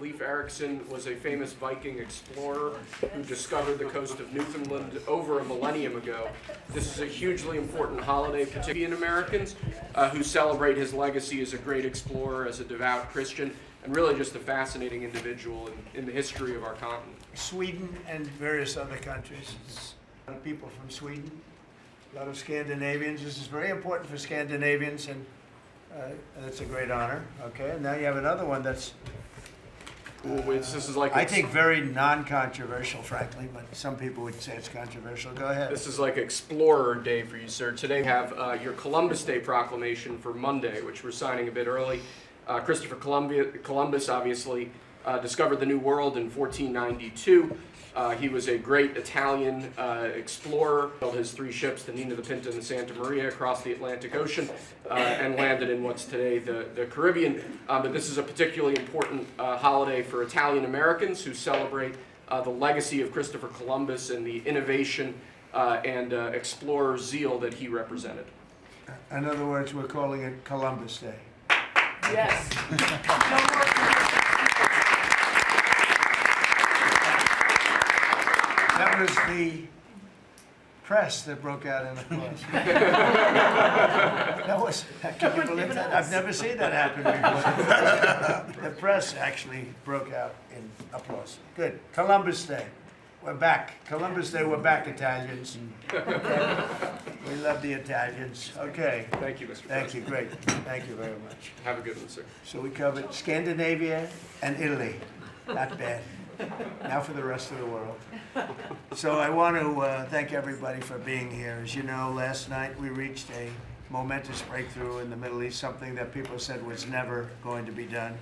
Leif Erikson was a famous Viking explorer who discovered the coast of Newfoundland over a millennium ago. This is a hugely important holiday, particularly in Americans who celebrate his legacy as a great explorer, as a devout Christian, and really just a fascinating individual in the history of our continent. Sweden and various other countries. A lot of people from Sweden, a lot of Scandinavians. This is very important for Scandinavians, and it's a great honor. Okay, and now you have another one that's, this is like I think, very non-controversial, frankly, but some people would say it's controversial. Go ahead. This is like Explorer Day for you, sir. Today we have your Columbus Day proclamation for Monday, which we're signing a bit early. Christopher Columbus obviously discovered the New World in 1492. He was a great Italian explorer, built his 3 ships, the Nina, the Pinta, and the Santa Maria, across the Atlantic Ocean, and landed in what's today the Caribbean. But this is a particularly important holiday for Italian Americans who celebrate the legacy of Christopher Columbus and the innovation and explorer zeal that he represented. In other words, we're calling it Columbus Day. Yes. That was the press that broke out in applause. Can you believe that? I've never seen that happen before. The press actually broke out in applause. Good. Columbus Day. We're back. Columbus Day, we're back, Italians. Okay. We love the Italians. Okay. Thank you, Mr. Thank you. Great. Thank you very much. Have a good one, sir. So we covered Scandinavia and Italy. Not bad. Now for the rest of the world. So I want to thank everybody for being here. As you know, last night we reached a momentous breakthrough in the Middle East, something that people said was never going to be done.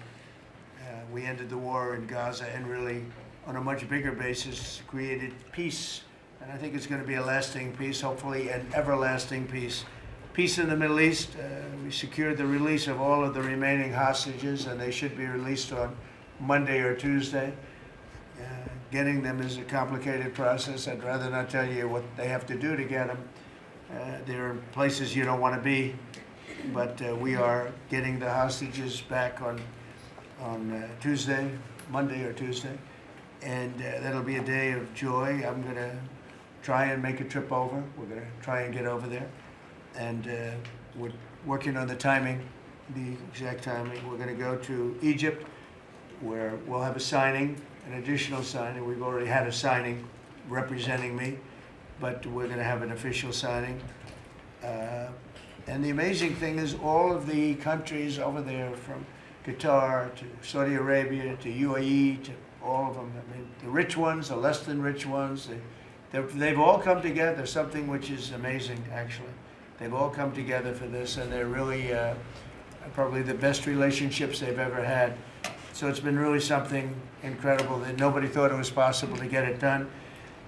We ended the war in Gaza and really, on a much bigger basis, created peace. And I think it's going to be a lasting peace, hopefully an everlasting peace. Peace in the Middle East. We secured the release of all of the remaining hostages, and they should be released on Monday or Tuesday. Getting them is a complicated process. I'd rather not tell you what they have to do to get them. There are places you don't want to be, but we are getting the hostages back on Tuesday, Monday or Tuesday, and that'll be a day of joy. I'm going to try and make a trip over. We're going to try and get over there, and we're working on the timing, the exact timing. We're going to go to Egypt, where we'll have a signing, an additional signing. We've already had a signing representing me, but we're going to have an official signing. And the amazing thing is all of the countries over there, from Qatar to Saudi Arabia to UAE to all of them, I mean, the rich ones, the less than rich ones, they've all come together, something which is amazing, actually. They've all come together for this, and they're really probably the best relationships they've ever had. So it's been really something incredible that nobody thought it was possible to get it done.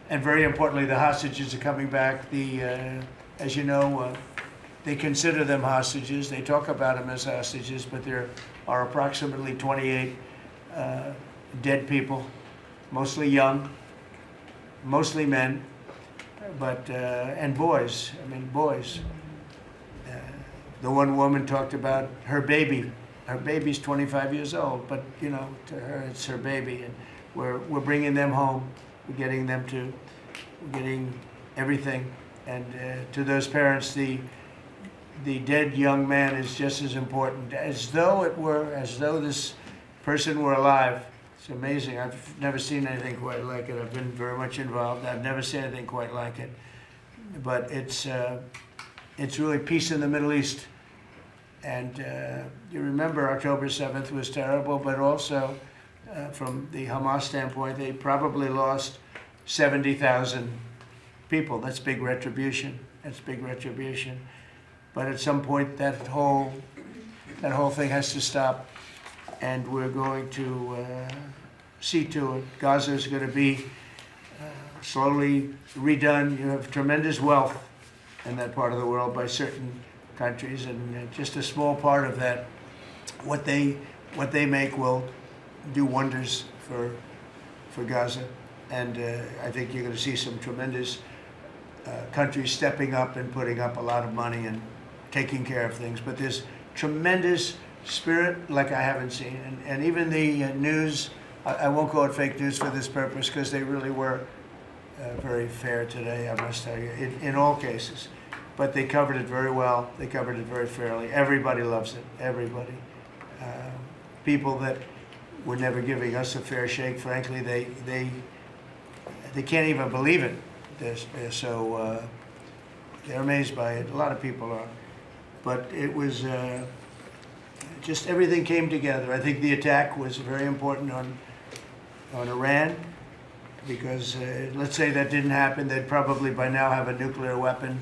And very importantly, the hostages are coming back. As you know, they consider them hostages. They talk about them as hostages, but there are approximately 28 dead people, mostly young, mostly men, but and boys. I mean, boys. The one woman talked about her baby. Her baby's 25 years old, but you know, to her it's her baby, and we're bringing them home. We're getting everything, and to those parents, the dead young man is just as important, as though this person were alive. It's amazing. I've never seen anything quite like it. I've been very much involved. I've never seen anything quite like it. But it's really peace in the Middle East. And you remember October 7th was terrible, but also from the Hamas standpoint, they probably lost 70,000 people. That's big retribution. That's big retribution. But at some point, that whole thing has to stop, and we're going to see to it. Gaza is going to be slowly redone. You have tremendous wealth in that part of the world by certain countries, and just a small part of that, what they make will do wonders for Gaza. And I think you're going to see some tremendous countries stepping up and putting up a lot of money and taking care of things. But there's tremendous spirit like I haven't seen. And even the news I won't call it fake news for this purpose because they really were very fair today, I must tell you, in all cases. But they covered it very well. They covered it very fairly. Everybody loves it. Everybody. People that were never giving us a fair shake, frankly, they can't even believe it. They're so they're amazed by it. A lot of people are. But it was just everything came together. I think the attack was very important on Iran because let's say that didn't happen, they'd probably by now have a nuclear weapon,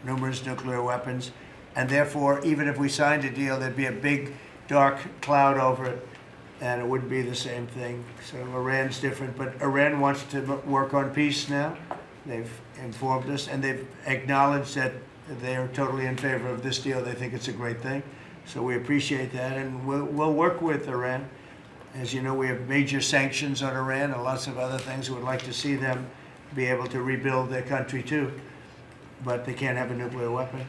numerous nuclear weapons, and therefore even if we signed a deal, there'd be a big dark cloud over it and it wouldn't be the same thing. So Iran's different, but Iran wants to work on peace now. They've informed us and they've acknowledged that they are totally in favor of this deal. They think it's a great thing. So we appreciate that, and we'll work with Iran. As you know, we have major sanctions on Iran and lots of other things. We would like to see them be able to rebuild their country too, but they can't have a nuclear weapon.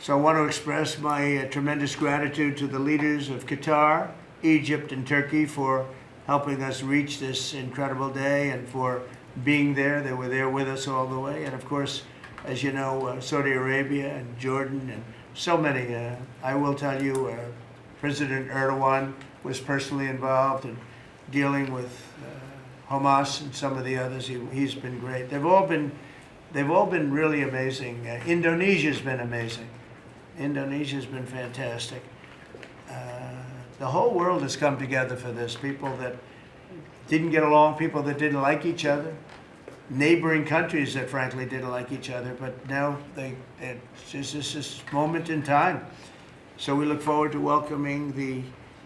So I want to express my tremendous gratitude to the leaders of Qatar, Egypt, and Turkey for helping us reach this incredible day and for being there. They were there with us all the way. And of course, as you know, Saudi Arabia and Jordan and so many. I will tell you, President Erdogan was personally involved in dealing with Hamas and some of the others. He's been great. They've all been really amazing. Indonesia's been amazing. Indonesia's been fantastic. The whole world has come together for this. People that didn't get along, people that didn't like each other, neighboring countries that frankly didn't like each other, but now it's just this moment in time. So we look forward to welcoming the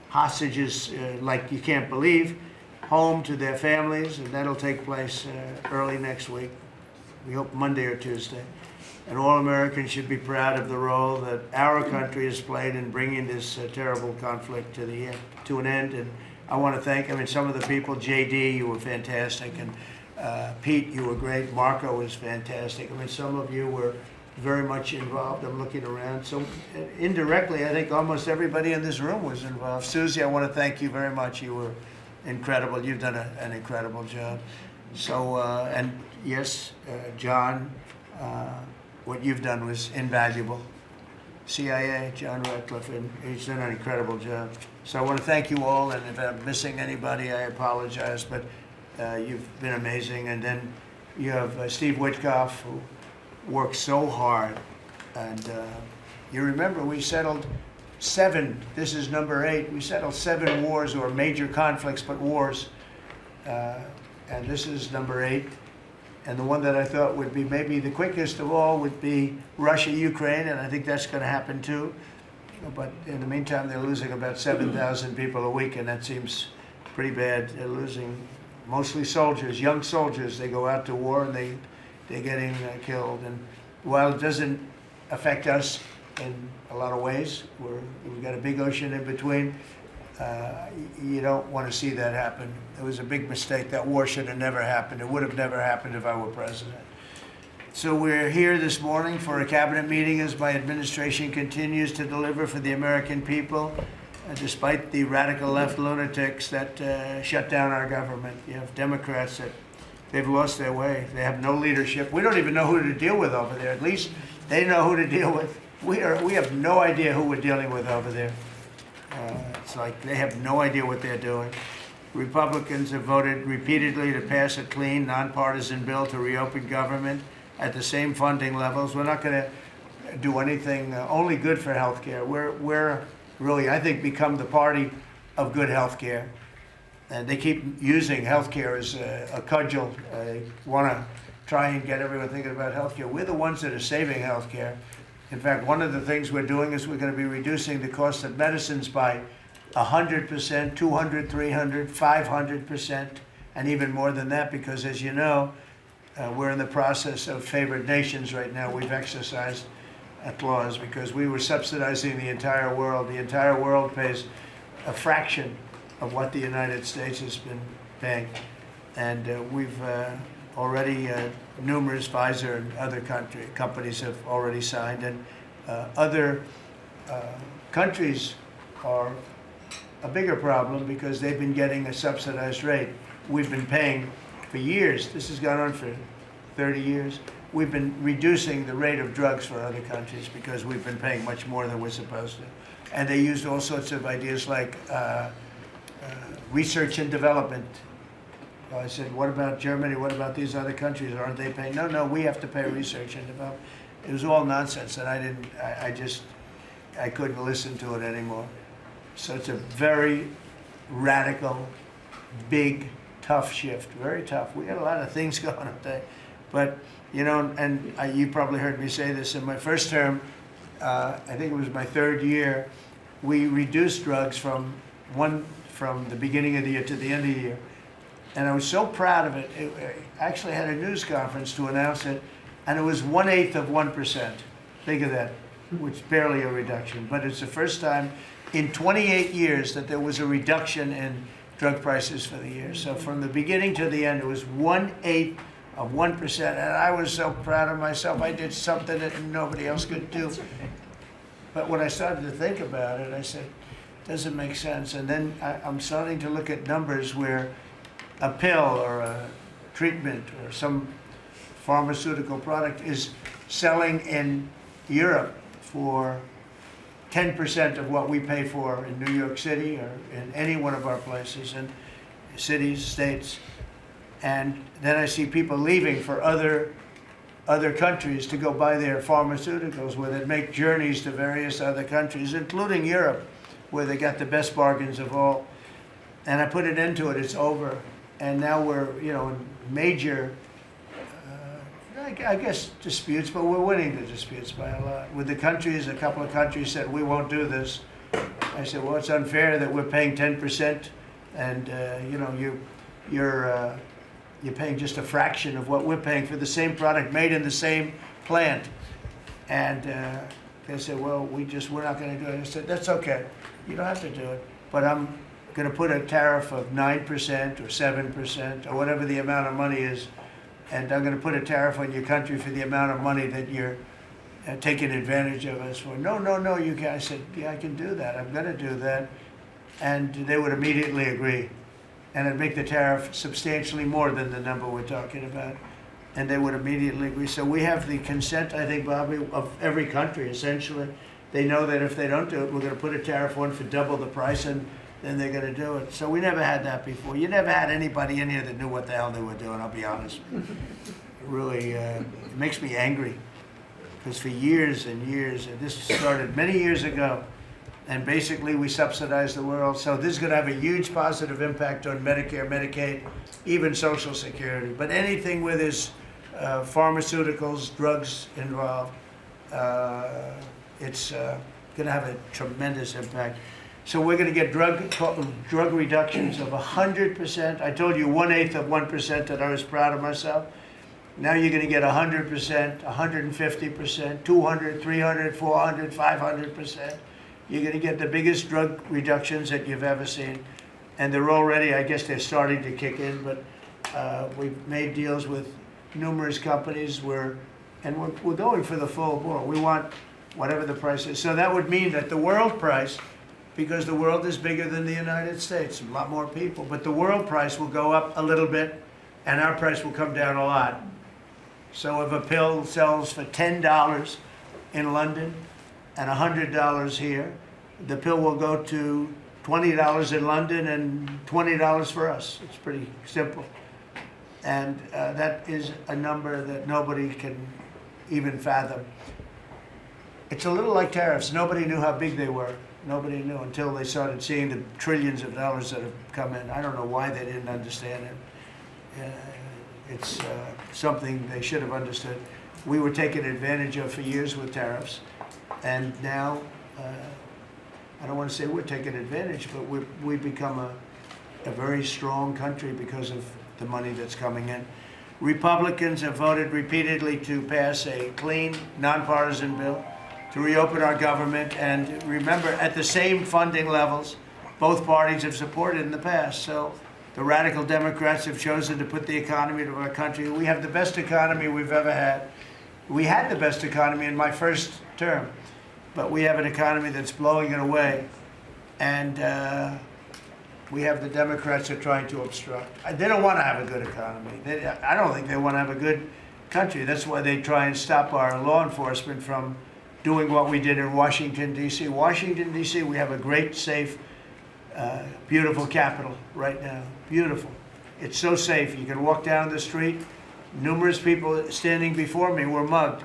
hostages like you can't believe home to their families, and that'll take place early next week. We hope Monday or Tuesday. And all Americans should be proud of the role that our country has played in bringing this terrible conflict to an end. And I want to thank, some of the people, JD, you were fantastic, and Pete, you were great. Marco was fantastic. Some of you were very much involved. I'm looking around. So indirectly, I think almost everybody in this room was involved. Susie, I want to thank you very much. You were incredible. You've done an incredible job. So, and yes, John, what you've done was invaluable. CIA, John Ratcliffe, and he's done an incredible job. So I want to thank you all, and if I'm missing anybody, I apologize, but you've been amazing. And then you have Steve Witkoff, who worked so hard. And you remember we settled 7, this is number 8, we settled 7 wars or major conflicts, but wars. And this is number 8. And the one that I thought would be maybe the quickest of all would be Russia-Ukraine, and I think that's going to happen too. But in the meantime, they're losing about 7,000 people a week, and that seems pretty bad. They're losing mostly soldiers, young soldiers. They go out to war, and they're getting killed. And while it doesn't affect us in a lot of ways, we've got a big ocean in between, you don't want to see that happen. It was a big mistake. That war should have never happened. It would have never happened if I were president. So we're here this morning for a cabinet meeting as my administration continues to deliver for the American people, despite the radical left lunatics that shut down our government. You have Democrats that they've lost their way. They have no leadership. We don't even know who to deal with over there. At least they know who to deal with. We have no idea who we're dealing with over there. It's like they have no idea what they're doing. Republicans have voted repeatedly to pass a clean, nonpartisan bill to reopen government at the same funding levels. We're not going to do anything only good for health care. We're really, I think, become the party of good health care. And they keep using health care as a cudgel. They want to try and get everyone thinking about health care. We're the ones that are saving health care. In fact, one of the things we're doing is we're going to be reducing the cost of medicines by 100%, 200, 300, 500%, and even more than that, because as you know, we're in the process of favored nations right now. We've exercised a clause because we were subsidizing the entire world. The entire world pays a fraction of what the United States has been paying. And we've already, numerous Pfizer and other companies have already signed, and other countries are a bigger problem because they've been getting a subsidized rate. We've been paying for years. This has gone on for 30 years. We've been reducing the rate of drugs for other countries because we've been paying much more than we're supposed to. And they used all sorts of ideas like research and development. I said, what about Germany? What about these other countries? Aren't they paying? No, no, we have to pay research and development. It was all nonsense, and I couldn't listen to it anymore. So it's a very radical, big, tough shift. Very tough. We got a lot of things going on there. But, you know, and you probably heard me say this in my first term, I think it was my third year, we reduced drugs from the beginning of the year to the end of the year. And I was so proud of it. I actually had a news conference to announce it, and it was 1/8 of 1%. Think of that, which is barely a reduction. But it's the first time in 28 years that there was a reduction in drug prices for the year. So from the beginning to the end, it was 1/8 of 1%. And I was so proud of myself. I did something that nobody else could do. But when I started to think about it, I said, doesn't make sense. And then I'm starting to look at numbers where a pill or a treatment or some pharmaceutical product is selling in Europe for 10% of what we pay for in New York City or in any one of our places, and cities, states. And then I see people leaving for other countries to go buy their pharmaceuticals, where they make journeys to various other countries, including Europe, where they got the best bargains of all. And I put an end to it. It's over. And now we're, you know, in major, I guess, disputes, but we're winning the disputes by a lot. With the countries, a couple of countries said, we won't do this. I said, well, it's unfair that we're paying 10%, and, you know, you're paying just a fraction of what we're paying for the same product made in the same plant. And they said, well, we're not going to do it. I said, that's okay. You don't have to do it. But I'm going to put a tariff of 9% or 7% or whatever the amount of money is, and I'm going to put a tariff on your country for the amount of money that you're taking advantage of us for. No, no, no, you can't. I said, yeah, I can do that. I'm going to do that. And they would immediately agree. And I'd make the tariff substantially more than the number we're talking about. And they would immediately agree. So we have the consent, I think, Bobby, of every country, essentially. They know that if they don't do it, we're going to put a tariff on for double the price, and then they're going to do it. So we never had that before. You never had anybody in here that knew what the hell they were doing, I'll be honest. It really it makes me angry. Because for years and years, and this started many years ago, and basically we subsidize the world. So this is going to have a huge positive impact on Medicare, Medicaid, even Social Security. But anything where there's pharmaceuticals, drugs involved, it's going to have a tremendous impact. So we're going to get drug reductions of 100%. I told you 1/8 of 1% that I was proud of myself. Now you're going to get 100%, 150%, 200, 300, 400, 500%. You're going to get the biggest drug reductions that you've ever seen. And they're already, I guess they're starting to kick in, but we've made deals with numerous companies and we're going for the full board. We want whatever the price is. So that would mean that the world price, because the world is bigger than the United States, a lot more people, but the world price will go up a little bit and our price will come down a lot. So if a pill sells for $10 in London and $100 here, the pill will go to $20 in London and $20 for us. It's pretty simple. And that is a number that nobody can even fathom. It's a little like tariffs. Nobody knew how big they were. Nobody knew until they started seeing the trillions of dollars that have come in. I don't know why they didn't understand it. It's something they should have understood. We were taken advantage of for years with tariffs, and now, I don't want to say we're taking advantage, but we've become a very strong country because of the money that's coming in. Republicans have voted repeatedly to pass a clean, nonpartisan bill to reopen our government, and remember, at the same funding levels both parties have supported in the past. So the radical Democrats have chosen to put the economy of our country. We have the best economy we've ever had. We had the best economy in my first term, but we have an economy that's blowing it away. And we have the Democrats are trying to obstruct. They don't want to have a good economy. I don't think they want to have a good country. That's why they try and stop our law enforcement from doing what we did in Washington, D.C. Washington, D.C., we have a great, safe, beautiful capital right now. Beautiful. It's so safe. You can walk down the street. Numerous people standing before me were mugged.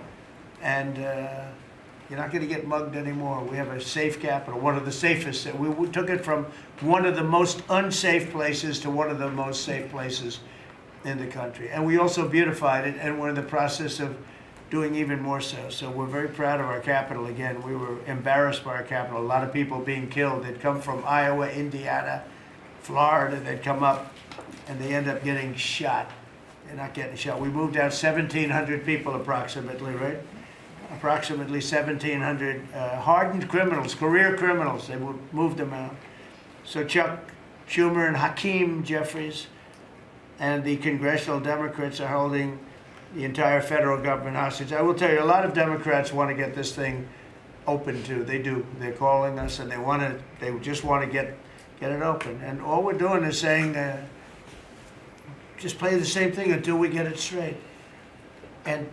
And you're not going to get mugged anymore. We have a safe capital, one of the safest. We took it from one of the most unsafe places to one of the most safe places in the country. And we also beautified it, and we're in the process of doing even more so. So we're very proud of our capital. Again, we were embarrassed by our capital. A lot of people being killed. They'd come from Iowa, Indiana, Florida. They'd come up, and they end up getting shot. They're not getting shot. We moved out 1,700 people approximately, right? Approximately 1,700 hardened criminals, career criminals. They moved them out. So Chuck Schumer and Hakeem Jeffries and the congressional Democrats are holding the entire federal government hostage. I will tell you, a lot of Democrats want to get this thing open too. They do. They're calling us, and they just want to get it open. And all we're doing is saying, just play the same thing until we get it straight. And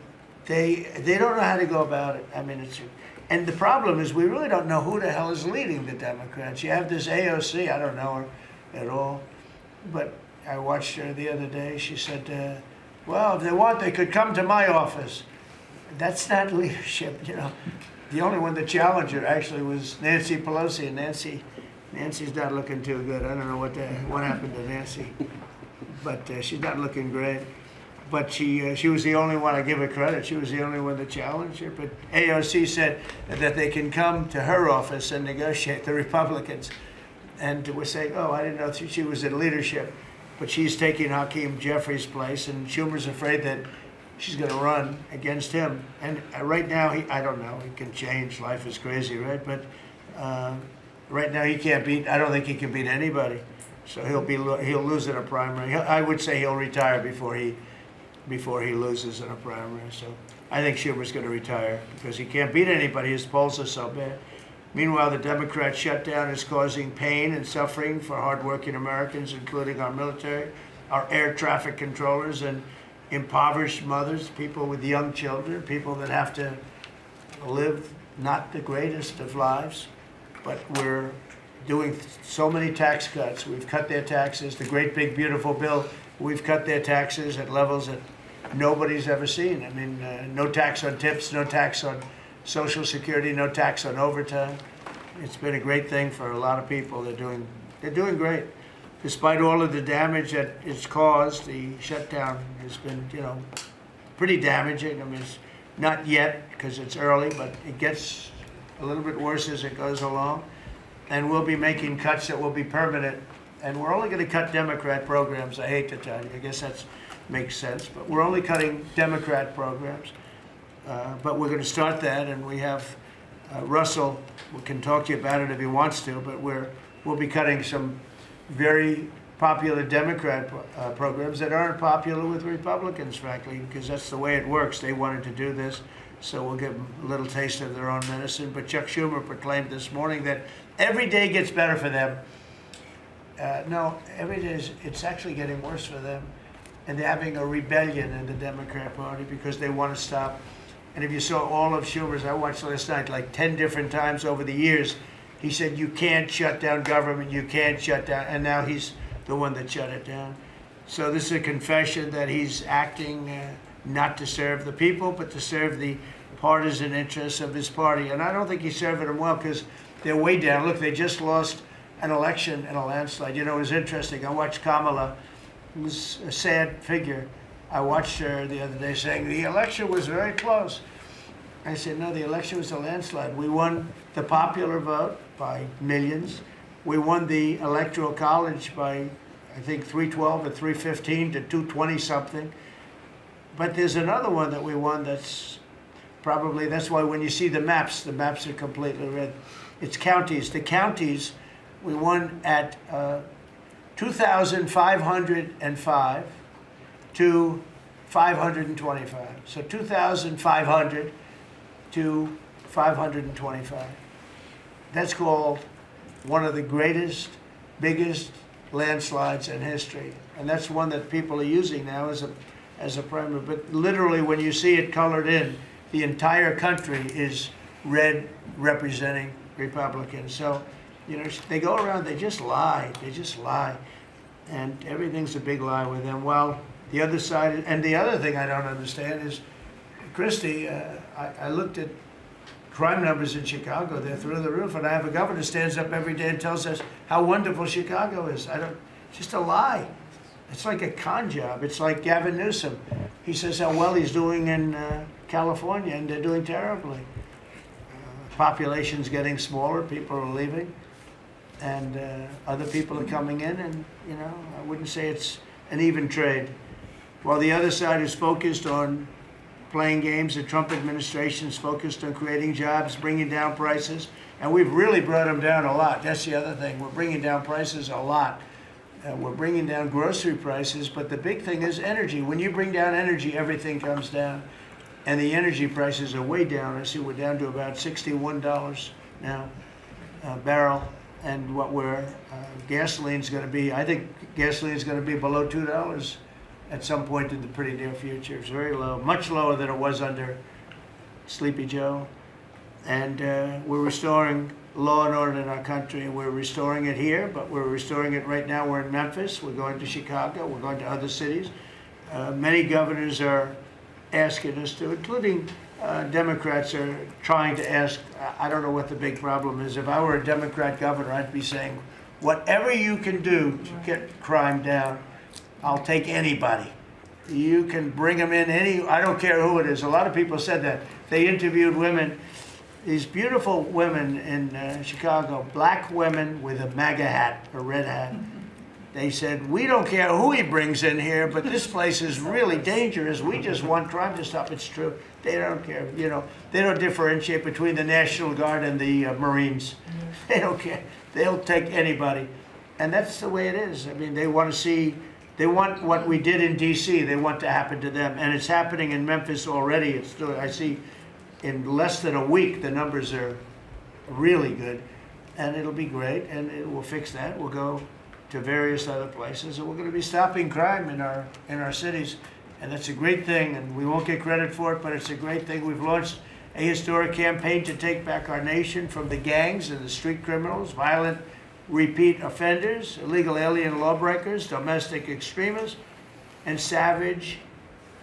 they don't know how to go about it. I mean, and the problem is we really don't know who the hell is leading the Democrats. You have this AOC, I don't know her at all, but I watched her the other day. She said, well, if they want, they could come to my office. That's not leadership, you know. The only one that challenged her actually was Nancy Pelosi, and Nancy's not looking too good. I don't know what happened to Nancy, but she's not looking great. But she was the only one, I give her credit, she was the only one that challenged her. But AOC said that they can come to her office and negotiate, the Republicans. And we're saying, oh, I didn't know she was in leadership. But she's taking Hakeem Jeffries' place, and Schumer's afraid that she's going to run against him. And right now, I don't know, he can change, life is crazy, right? But right now he can't beat, I don't think he can beat anybody. So he'll lose in a primary. I would say he'll retire before he loses in a primary. So I think Schumer's going to retire because he can't beat anybody. His polls are so bad. Meanwhile, the Democrat shutdown is causing pain and suffering for hardworking Americans, including our military, our air traffic controllers, and impoverished mothers, people with young children, people that have to live not the greatest of lives. But we're doing so many tax cuts. We've cut their taxes. The great big beautiful bill, we've cut their taxes at levels that nobody's ever seen. I mean, no tax on tips, no tax on Social Security, no tax on overtime. It's been a great thing for a lot of people. They're doing great. Despite all of the damage that it's caused, the shutdown has been, you know, pretty damaging. I mean, it's not yet because it's early, but it gets a little bit worse as it goes along. And we'll be making cuts that will be permanent. And we're only going to cut Democrat programs. I hate to tell you. I guess that makes sense. But we're only cutting Democrat programs. But we're going to start that. And we have Russell, we can talk to you about it if he wants to. But we'll be cutting some very popular Democrat programs that aren't popular with Republicans, frankly, because that's the way it works. They wanted to do this. So we'll give them a little taste of their own medicine. But Chuck Schumer proclaimed this morning that every day gets better for them. No, every day it's actually getting worse for them. And they're having a rebellion in the Democrat Party because they want to stop. And if you saw all of Schumer's, I watched last night like 10 different times over the years, he said, you can't shut down government, you can't shut down. And now he's the one that shut it down. So this is a confession that he's acting not to serve the people, but to serve the partisan interests of his party. And I don't think he's serving them well because they're way down. Look, they just lost an election in a landslide. You know, it was interesting. I watched Kamala, who's a sad figure. I watched her the other day saying the election was very close. I said, no, the election was a landslide. We won the popular vote by millions. We won the Electoral College by, I think, 312 or 315 to 220 something. But there's another one that we won that's probably, that's why when you see the maps are completely red. It's counties. The counties, we won at 2,505 to 525. So 2,500 to 525. That's called one of the greatest, biggest landslides in history. And that's one that people are using now as a primer. But literally, when you see it colored in, the entire country is red, representing Republicans. So, you know, they go around, they just lie. They just lie. And everything's a big lie with them. While the other side, and the other thing I don't understand is, Christie, I looked at crime numbers in Chicago. They're through the roof. And I have a governor who stands up every day and tells us how wonderful Chicago is. It's just a lie. It's like a con job. It's like Gavin Newsom. He says how well he's doing in California, and they're doing terribly. Population's getting smaller. People are leaving. And other people are coming in, and, you know, I wouldn't say it's an even trade. While the other side is focused on playing games, the Trump administration is focused on creating jobs, bringing down prices, and we've really brought them down a lot. That's the other thing. We're bringing down prices a lot. We're bringing down grocery prices, but the big thing is energy. When you bring down energy, everything comes down, and the energy prices are way down. I see we're down to about $61 now a barrel. And what gasoline's going to be, I think gasoline's going to be below $2 at some point in the pretty near future. It's very low, much lower than it was under Sleepy Joe. And we're restoring law and order in our country. We're restoring it here, but we're restoring it right now. We're in Memphis. We're going to Chicago. We're going to other cities. Many governors are asking us to, including Democrats are trying to ask. I don't know what the big problem is. If I were a Democrat governor, I'd be saying, whatever you can do to get crime down, I'll take anybody. You can bring them in I don't care who it is. A lot of people said that. They interviewed women, these beautiful women in Chicago, black women with a MAGA hat, a red hat. They said, we don't care who he brings in here, but this place is really dangerous. We just want crime to stop. It's true. They don't care. You know, they don't differentiate between the National Guard and the Marines. They don't care. They'll take anybody. And that's the way it is. I mean, they want to see, they want what we did in D.C. They want to happen to them. And it's happening in Memphis already. It's still, I see in less than a week, the numbers are really good. And it'll be great. And we'll fix that. We'll go to various other places, and we're going to be stopping crime in our cities, and that's a great thing, and we won't get credit for it, but it's a great thing. We've launched a historic campaign to take back our nation from the gangs and the street criminals, violent repeat offenders, illegal alien lawbreakers, domestic extremists, and savage,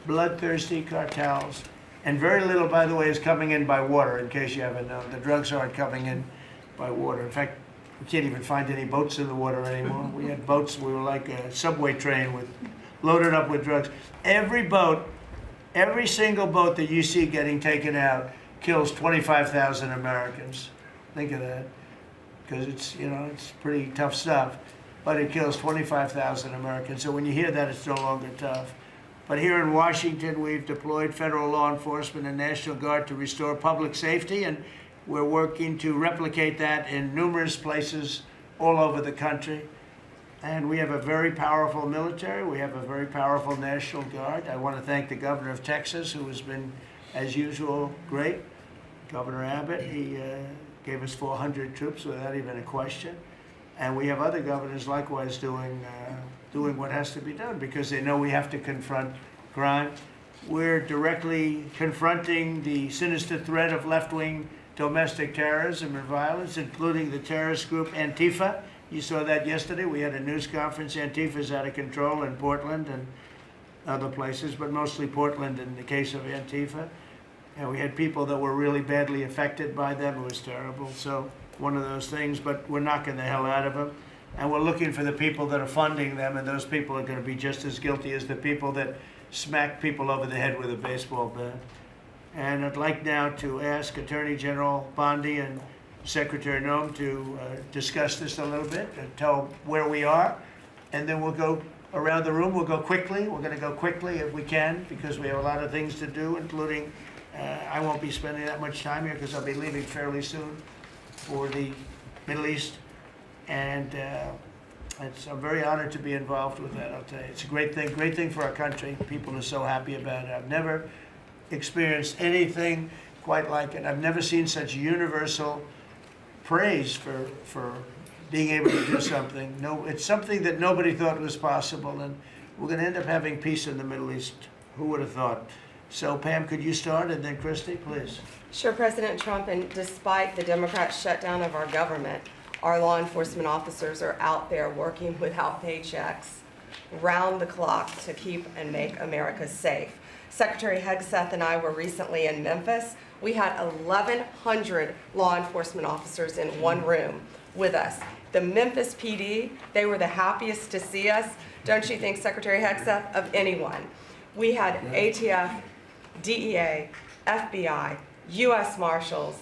bloodthirsty cartels. And very little, by the way, is coming in by water, in case you haven't known. The drugs aren't coming in by water. In fact, we can't even find any boats in the water anymore. We had boats, we were like a subway train loaded up with drugs. Every boat, every single boat that you see getting taken out kills 25,000 Americans. Think of that. Because it's, you know, it's pretty tough stuff. But it kills 25,000 Americans. So when you hear that, it's no longer tough. But here in Washington, we've deployed federal law enforcement and National Guard to restore public safety, and we're working to replicate that in numerous places all over the country. And we have a very powerful military. We have a very powerful National Guard. I want to thank the governor of Texas, who has been, as usual, great. Governor Abbott, he gave us 400 troops without even a question. And we have other governors likewise doing what has to be done, because they know we have to confront crime. We're directly confronting the sinister threat of left-wing domestic terrorism and violence, including the terrorist group Antifa. You saw that yesterday. We had a news conference. Antifa's out of control in Portland and other places, but mostly Portland in the case of Antifa. And we had people that were really badly affected by them. It was terrible. So one of those things, but we're knocking the hell out of them. And we're looking for the people that are funding them, and those people are going to be just as guilty as the people that smack people over the head with a baseball bat. And I'd like now to ask Attorney General Bondi and Secretary Noem to discuss this a little bit and tell where we are. And then we'll go around the room. We'll go quickly. We're going to go quickly if we can, because we have a lot of things to do, including I won't be spending that much time here because I'll be leaving fairly soon for the Middle East. And I'm very honored to be involved with that, I'll tell you. It's a great thing for our country. People are so happy about it. I've never experienced anything quite like it. I've never seen such universal praise for being able to do something. No, it's something that nobody thought was possible, and we're going to end up having peace in the Middle East. Who would have thought? So, Pam, could you start, and then Christy, please. Sure, President Trump, and despite the Democrats' shutdown of our government, our law enforcement officers are out there working without paychecks, round the clock, to keep and make America safe. Secretary Hegseth and I were recently in Memphis. We had 1,100 law enforcement officers in one room with us. The Memphis PD, they were the happiest to see us, don't you think, Secretary Hegseth, of anyone? We had ATF, DEA, FBI, U.S. Marshals.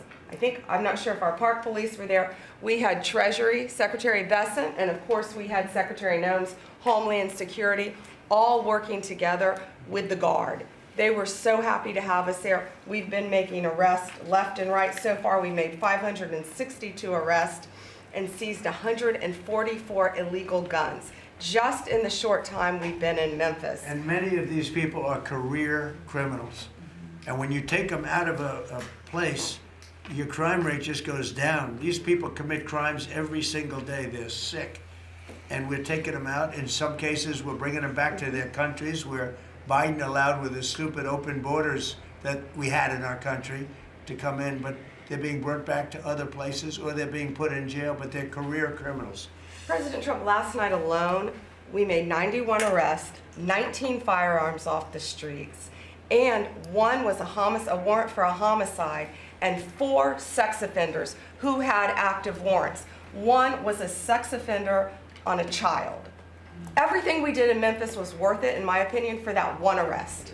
I'm not sure if our park police were there. We had Treasury, Secretary Bessent, and of course we had Secretary Noem's Homeland Security, all working together with the Guard. They were so happy to have us there. We've been making arrests left and right. So far, we made 562 arrests and seized 144 illegal guns, just in the short time we've been in Memphis. And many of these people are career criminals. And when you take them out of a place, your crime rate just goes down. These people commit crimes every single day. They're sick. And we're taking them out. In some cases, we're bringing them back to their countries where Biden allowed, with the stupid open borders that we had in our country, to come in. But they're being brought back to other places, or they're being put in jail, but they're career criminals. President Trump, last night alone, we made 91 arrests, 19 firearms off the streets, and one was a warrant for a homicide, and 4 sex offenders who had active warrants. One was a sex offender on a child. Everything we did in Memphis was worth it, in my opinion, for that one arrest.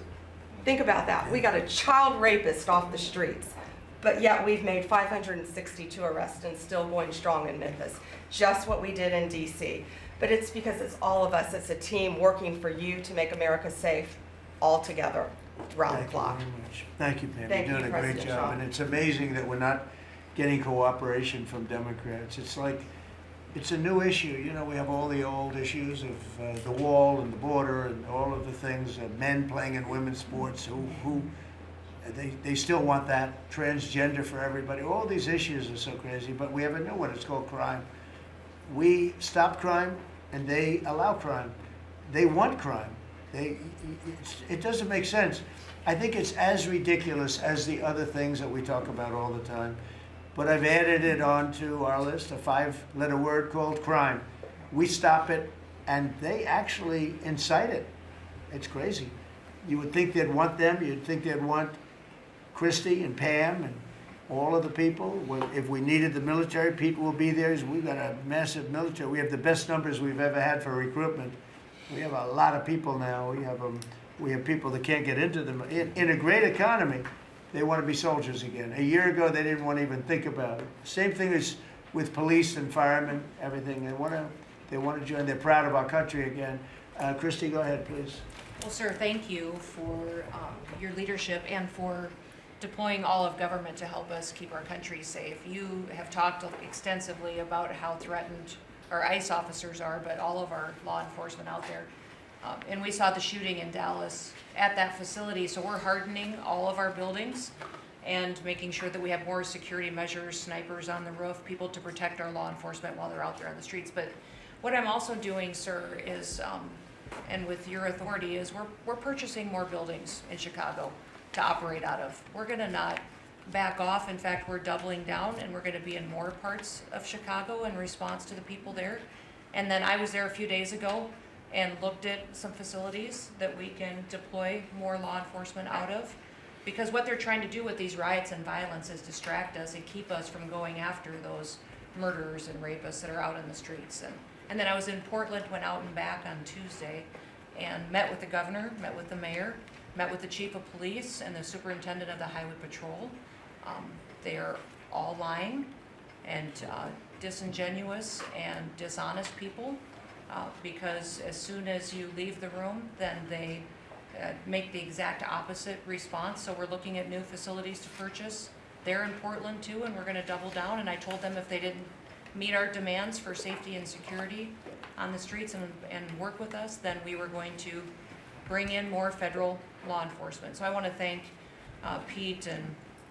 Think about that. We got a child rapist off the streets, but yet we've made 562 arrests and still going strong in Memphis. Just what we did in D.C. But it's because it's all of us. It's a team working for you to make America safe, all together, round the clock. Thank you very much. Thank you, Pam. Thank You're you, doing a great President job. Trump. And it's amazing that we're not getting cooperation from Democrats. It's like, it's a new issue. You know, we have all the old issues of the wall and the border and all of the things, men playing in women's sports they still want that, transgender for everybody. All these issues are so crazy, but we have a new one. It's called crime. We stop crime, and they allow crime. They want crime. It doesn't make sense. I think it's as ridiculous as the other things that we talk about all the time. But I've added it onto our list, a 5-letter word called crime. We stop it, and they actually incite it. It's crazy. You would think they'd want them. You'd think they'd want Christy and Pam and all of the people. If we needed the military, Pete will be there. We've got a massive military. We have the best numbers we've ever had for recruitment. We have a lot of people now. We have people that can't get into them. In a great economy, they want to be soldiers again. A year ago, they didn't want to even think about it. Same thing as with police and firemen, everything. They want to join. They're proud of our country again. Christy, go ahead, please. Well, sir, thank you for your leadership and for deploying all of government to help us keep our country safe. You have talked extensively about how threatened our ICE officers are, but all of our law enforcement out there. And we saw the shooting in Dallas at that facility, so we're hardening all of our buildings and making sure that we have more security measures, snipers on the roof, people to protect our law enforcement while they're out there on the streets. But what I'm also doing, sir, is, and with your authority, is we're purchasing more buildings in Chicago to operate out of. We're gonna not back off. In fact, we're doubling down, and we're gonna be in more parts of Chicago in response to the people there. And then I was there a few days ago and looked at some facilities that we can deploy more law enforcement out of. Because what they're trying to do with these riots and violence is distract us and keep us from going after those murderers and rapists that are out in the streets. And then I was in Portland, went out and back on Tuesday, and met with the governor, met with the mayor, met with the chief of police and the superintendent of the highway patrol. They are all lying and disingenuous and dishonest people, because as soon as you leave the room, then they make the exact opposite response. So we're looking at new facilities to purchase. They're in Portland too, and we're gonna double down. And I told them if they didn't meet our demands for safety and security on the streets and work with us, then we were going to bring in more federal law enforcement. So I wanna thank Pete and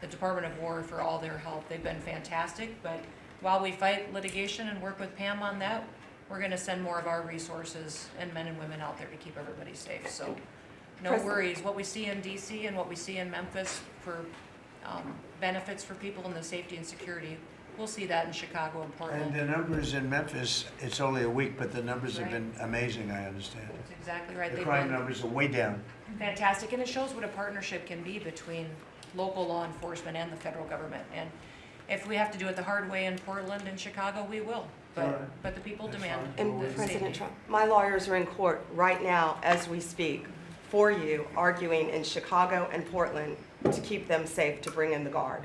the Department of War for all their help. They've been fantastic, but while we fight litigation and work with Pam on that, we're gonna send more of our resources and men and women out there to keep everybody safe, so no President- worries. What we see in DC and what we see in Memphis for benefits for people in the safety and security, we'll see that in Chicago and And Portland. the numbers in Memphis, it's only a week, but the numbers have been amazing, I understand. That's exactly right. The They've crime been numbers are way down. fantastic, and it shows what a partnership can be between local law enforcement and the federal government. And if we have to do it the hard way in Portland and Chicago, we will. All right. But the people That's demand fine. And the President safety. Trump, my lawyers are in court right now as we speak for you, arguing in Chicago and Portland to keep them safe, to bring in the guard.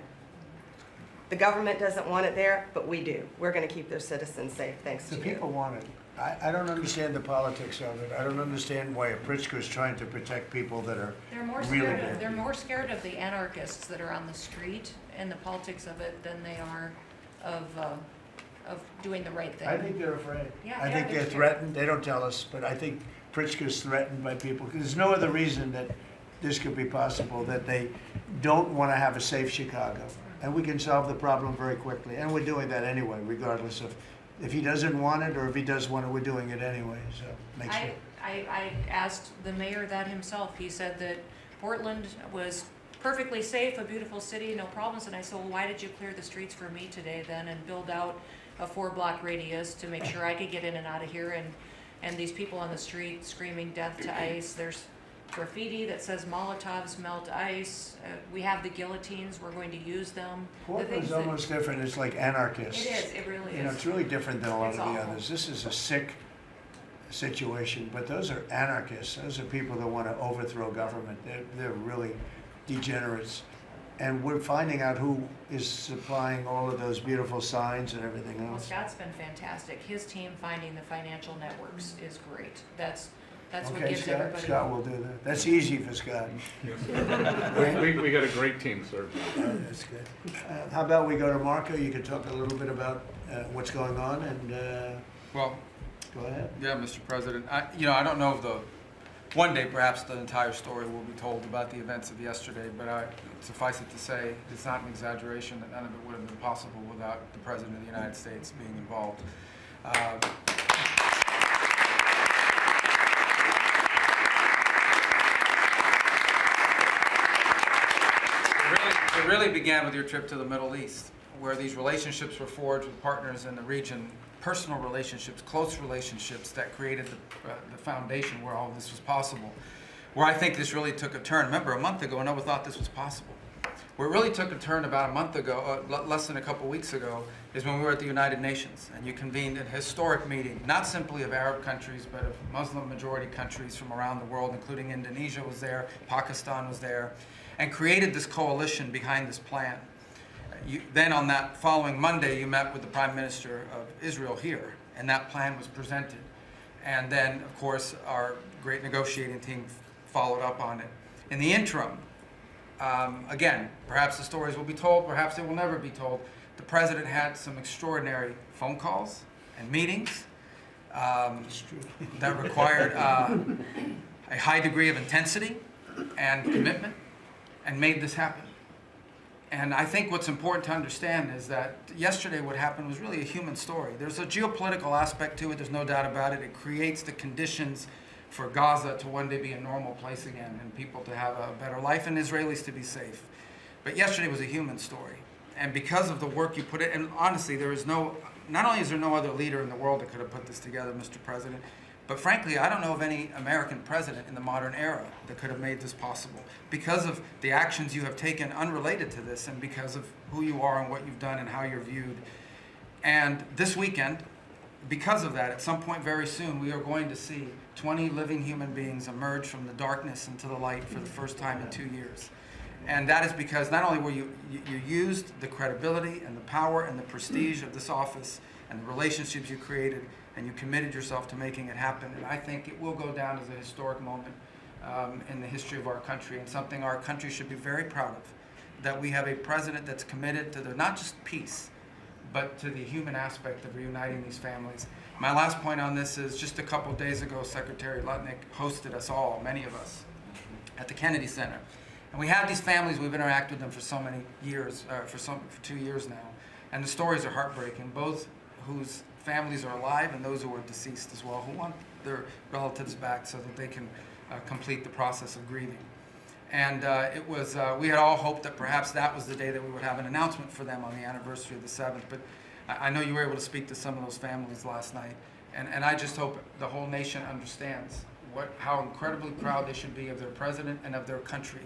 The government doesn't want it there, but we do. We're going to keep their citizens safe, thanks The to people you. want it. I don't understand the politics of it. I don't understand why a Pritzker is trying to protect people that are They're more really scared bad. of, they're more scared of the anarchists that are on the street and the politics of it than they are of doing the right thing. I think they're afraid. Yeah, I yeah, think they're they're scared. threatened. They don't tell us, but I think Pritzker's threatened by people. There's no other reason that this could be possible, that they don't want to have a safe Chicago. And we can solve the problem very quickly. And we're doing that anyway, regardless of if he doesn't want it or if he does want it, we're doing it anyway. So make sure. I asked the mayor that himself. He said that Portland was perfectly safe, a beautiful city, no problems. And I said, well, why did you clear the streets for me today then and build out a 4-block radius to make sure I could get in and out of here? And these people on the street screaming death to ICE. There's graffiti that says Molotovs melt ice. We have the guillotines. We're going to use them. The things Portland's that- almost different. It's like anarchists. It is. It really You know, is. it's really different than a lot It's of the awful. others. This is a sick situation, but those are anarchists. Those are people that want to overthrow government. They're really degenerates. And we're finding out who is supplying all of those beautiful signs and everything Well, else. Scott's been fantastic. His team finding the financial networks is great. That's what Okay, gives Scott, everybody. Scott will do that. That's easy for Scott. We got a great team, sir. That's good. How about we go to Marco? You could talk a little bit about what's going on and Well, go ahead. yeah, Mr. President. I don't know if one day perhaps the entire story will be told about the events of yesterday, but suffice it to say, it's not an exaggeration that none of it would have been possible without the President of the United States being involved. It really began with your trip to the Middle East, where these relationships were forged with partners in the region, personal relationships, close relationships that created the foundation where all of this was possible. Where I think this really took a turn. Remember, a month ago, no one thought this was possible. Where it really took a turn about a month ago, less than a couple weeks ago, is when we were at the United Nations and you convened a historic meeting, not simply of Arab countries, but of Muslim majority countries from around the world, including Indonesia was there, Pakistan was there, and created this coalition behind this plan. Then on that following Monday, you met with the Prime Minister of Israel here, and that plan was presented. And then, of course, our great negotiating team followed up on it. In the interim, again, perhaps the stories will be told, perhaps they will never be told. The President had some extraordinary phone calls and meetings that required a high degree of intensity and commitment, and made this happen. And I think what's important to understand is that yesterday what happened was really a human story. There's a geopolitical aspect to it, there's no doubt about it. It creates the conditions for Gaza to one day be a normal place again and people to have a better life and Israelis to be safe. But yesterday was a human story. And because of the work you put in, and honestly, not only is there no other leader in the world that could have put this together, Mr. President, but frankly, I don't know of any American president in the modern era that could have made this possible because of the actions you have taken unrelated to this and because of who you are and what you've done and how you're viewed. And this weekend, because of that, at some point very soon, we are going to see 20 living human beings emerge from the darkness into the light for the first time in 2 years. And that is because not only were you used the credibility and the power and the prestige of this office and the relationships you created, and you committed yourself to making it happen. And I think it will go down as a historic moment in the history of our country and something our country should be very proud of, that we have a president that's committed to not just peace, but to the human aspect of reuniting these families. My last point on this is just a couple days ago, Secretary Lutnick hosted us all, many of us, at the Kennedy Center. And we have these families, we've interacted with them for so many years, for 2 years now. And the stories are heartbreaking, both whose families are alive and those who are deceased as well, who want their relatives back so that they can complete the process of grieving. And it was, we had all hoped that perhaps that was the day that we would have an announcement for them on the anniversary of the 7th, but I know you were able to speak to some of those families last night, and I just hope the whole nation understands how incredibly proud they should be of their president and of their country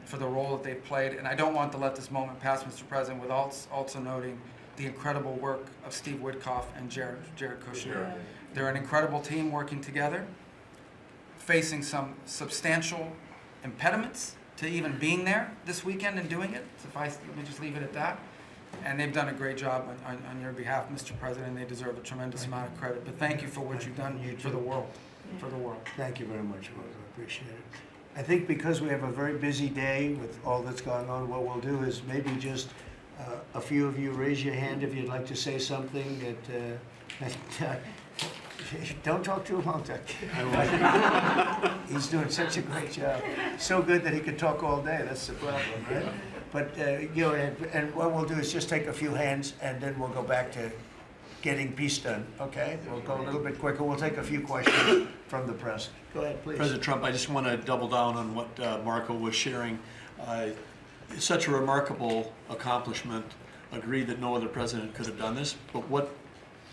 for the role that they've played. And I don't want to let this moment pass, Mr. President, without also noting the incredible work of Steve Witkoff and Jared Kushner. Yeah. They're an incredible team working together, facing some substantial impediments to even being there this weekend and doing it. Let me just leave it at that. And they've done a great job on your behalf, Mr. President, and they deserve a tremendous amount of credit. But thank you for what you've done for the world. For the world. Thank you very much, Rose. I appreciate it. I think because we have a very busy day with all that's going on, what we'll do is maybe just a few of you raise your hand if you'd like to say something that don't talk too long, Doug. He's doing such a great job. So good that he could talk all day. That's the problem, right? But you know, and what we'll do is just take a few hands, and then we'll go back to getting peace done. Okay? We'll go a little bit quicker. We'll take a few questions from the press. Go ahead, please. President Trump, I just want to double down on what Marco was sharing. It's such a remarkable accomplishment. Agree that no other president could have done this, but what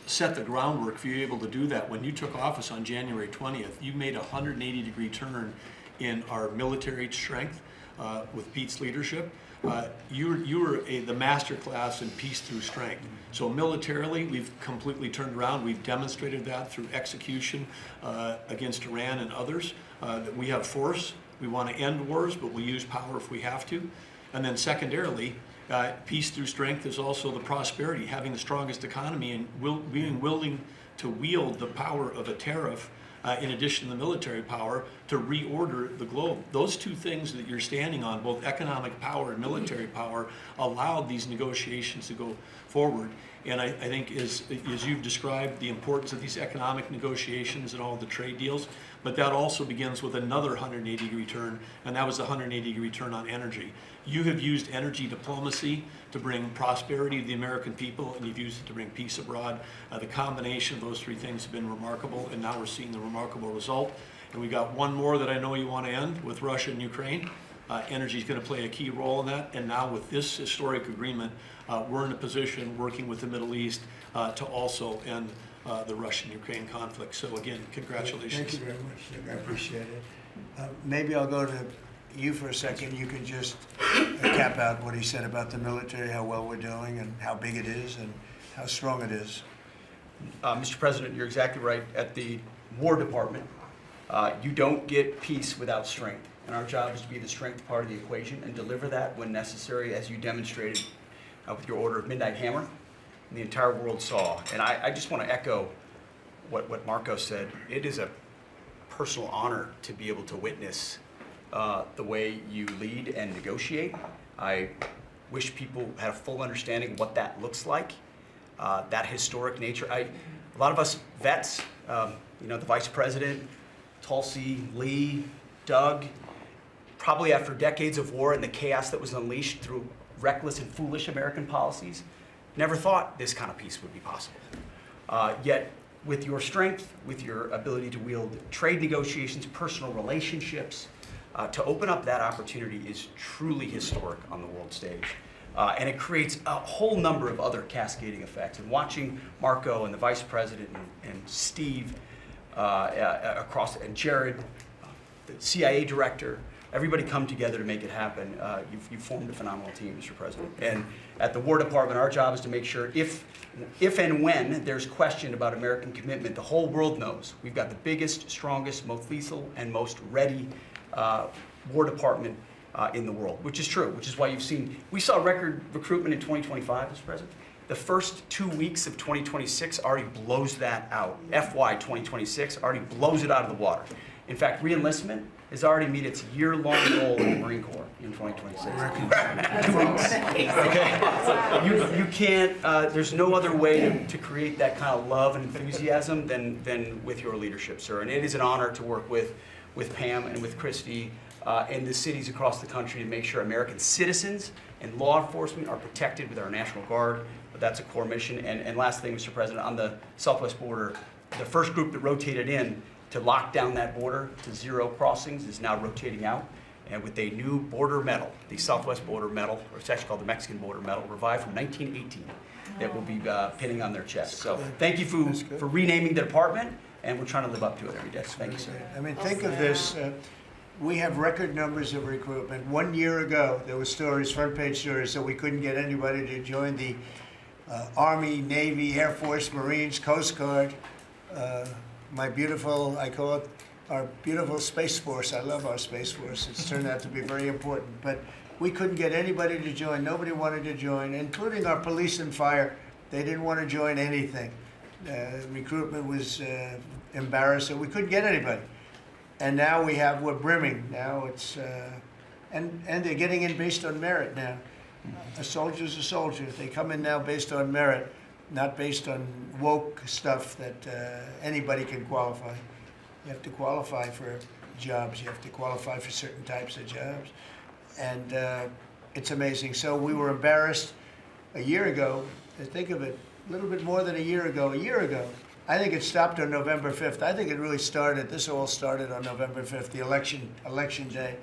set the groundwork for you able to do that? When you took office on January 20th, you made a 180-degree turn in our military strength with Pete's leadership. You were the master class in peace through strength. So militarily, we've completely turned around. We've demonstrated that through execution against Iran and others, that we have force. We want to end wars, but we'll use power if we have to. And then secondarily, peace through strength is also the prosperity, having the strongest economy and being willing to wield the power of a tariff in addition to the military power to reorder the globe. Those two things that you're standing on, both economic power and military power, allowed these negotiations to go forward. And I think as you've described the importance of these economic negotiations and all the trade deals, but that also begins with another 180-degree turn, and that was the 180-degree turn on energy. You have used energy diplomacy to bring prosperity to the American people, and you've used it to bring peace abroad. The combination of those three things have been remarkable, and now we're seeing the remarkable result. And we got one more that I know you want to end with Russia and Ukraine. Energy is going to play a key role in that, and now with this historic agreement, we're in a position working with the Middle East to also end the Russian-Ukraine conflict. So again, congratulations. Thank you very much, Doug. I appreciate it. Maybe I'll go to you for a second. You can just cap out what he said about the military, how well we're doing, and how big it is, and how strong it is. Mr. President, you're exactly right. At the War Department, you don't get peace without strength. And our job is to be the strength part of the equation and deliver that when necessary, as you demonstrated with your Order of Midnight Hammer. And the entire world saw. And I just want to echo what Marco said. It is a personal honor to be able to witness the way you lead and negotiate. I wish people had a full understanding of what that looks like, that historic nature. A lot of us vets, you know, the Vice President, Tulsi, Lee, Doug, probably after decades of war and the chaos that was unleashed through reckless and foolish American policies, never thought this kind of peace would be possible. Yet, with your strength, with your ability to wield trade negotiations, personal relationships, to open up that opportunity is truly historic on the world stage. And it creates a whole number of other cascading effects. And watching Marco and the Vice President and Steve and Jared, the CIA director, everybody come together to make it happen. You've formed a phenomenal team, Mr. President. And at the War Department, our job is to make sure if and when there's question about American commitment, the whole world knows we've got the biggest, strongest, most lethal, and most ready War Department in the world, which is true, which is why you've seen, we saw record recruitment in 2025, Mr. President. The first 2 weeks of 2026 already blows that out. FY 2026 already blows it out of the water. In fact, re-enlistment has already met its year-long goal in the Marine Corps in 2026. 2 weeks. Okay. You can't, there's no other way to create that kind of love and enthusiasm than with your leadership, sir. And it is an honor to work with Pam and with Christy and the cities across the country to make sure American citizens and law enforcement are protected with our National Guard, That's a core mission. And last thing, Mr. President, on the southwest border, the first group that rotated in to lock down that border to 0 crossings is now rotating out. And with a new border medal, the Southwest Border Medal, or it's actually called the Mexican Border Medal, revived from 1918, that will be pinning on their chest. So thank you for renaming the department, and we're trying to live up to it every day. Thank you, sir. I mean, think of this. We have record numbers of recruitment. 1 year ago, there were stories, front page stories, that we couldn't get anybody to join the Army, Navy, Air Force, Marines, Coast Guard. My beautiful, I call it our beautiful Space Force. I love our Space Force. It's turned out to be very important. But we couldn't get anybody to join. Nobody wanted to join, including our police and fire. They didn't want to join anything. Recruitment was embarrassing. We couldn't get anybody. And now we're brimming. Now it's, and they're getting in based on merit now. A soldier's a soldier. They come in now based on merit, not based on woke stuff that anybody can qualify. You have to qualify for jobs. You have to qualify for certain types of jobs. And it's amazing. So we were embarrassed a year ago. Think of it, a little bit more than a year ago. I think it stopped on November 5th. I think it really started, this all started on November 5th, the election day.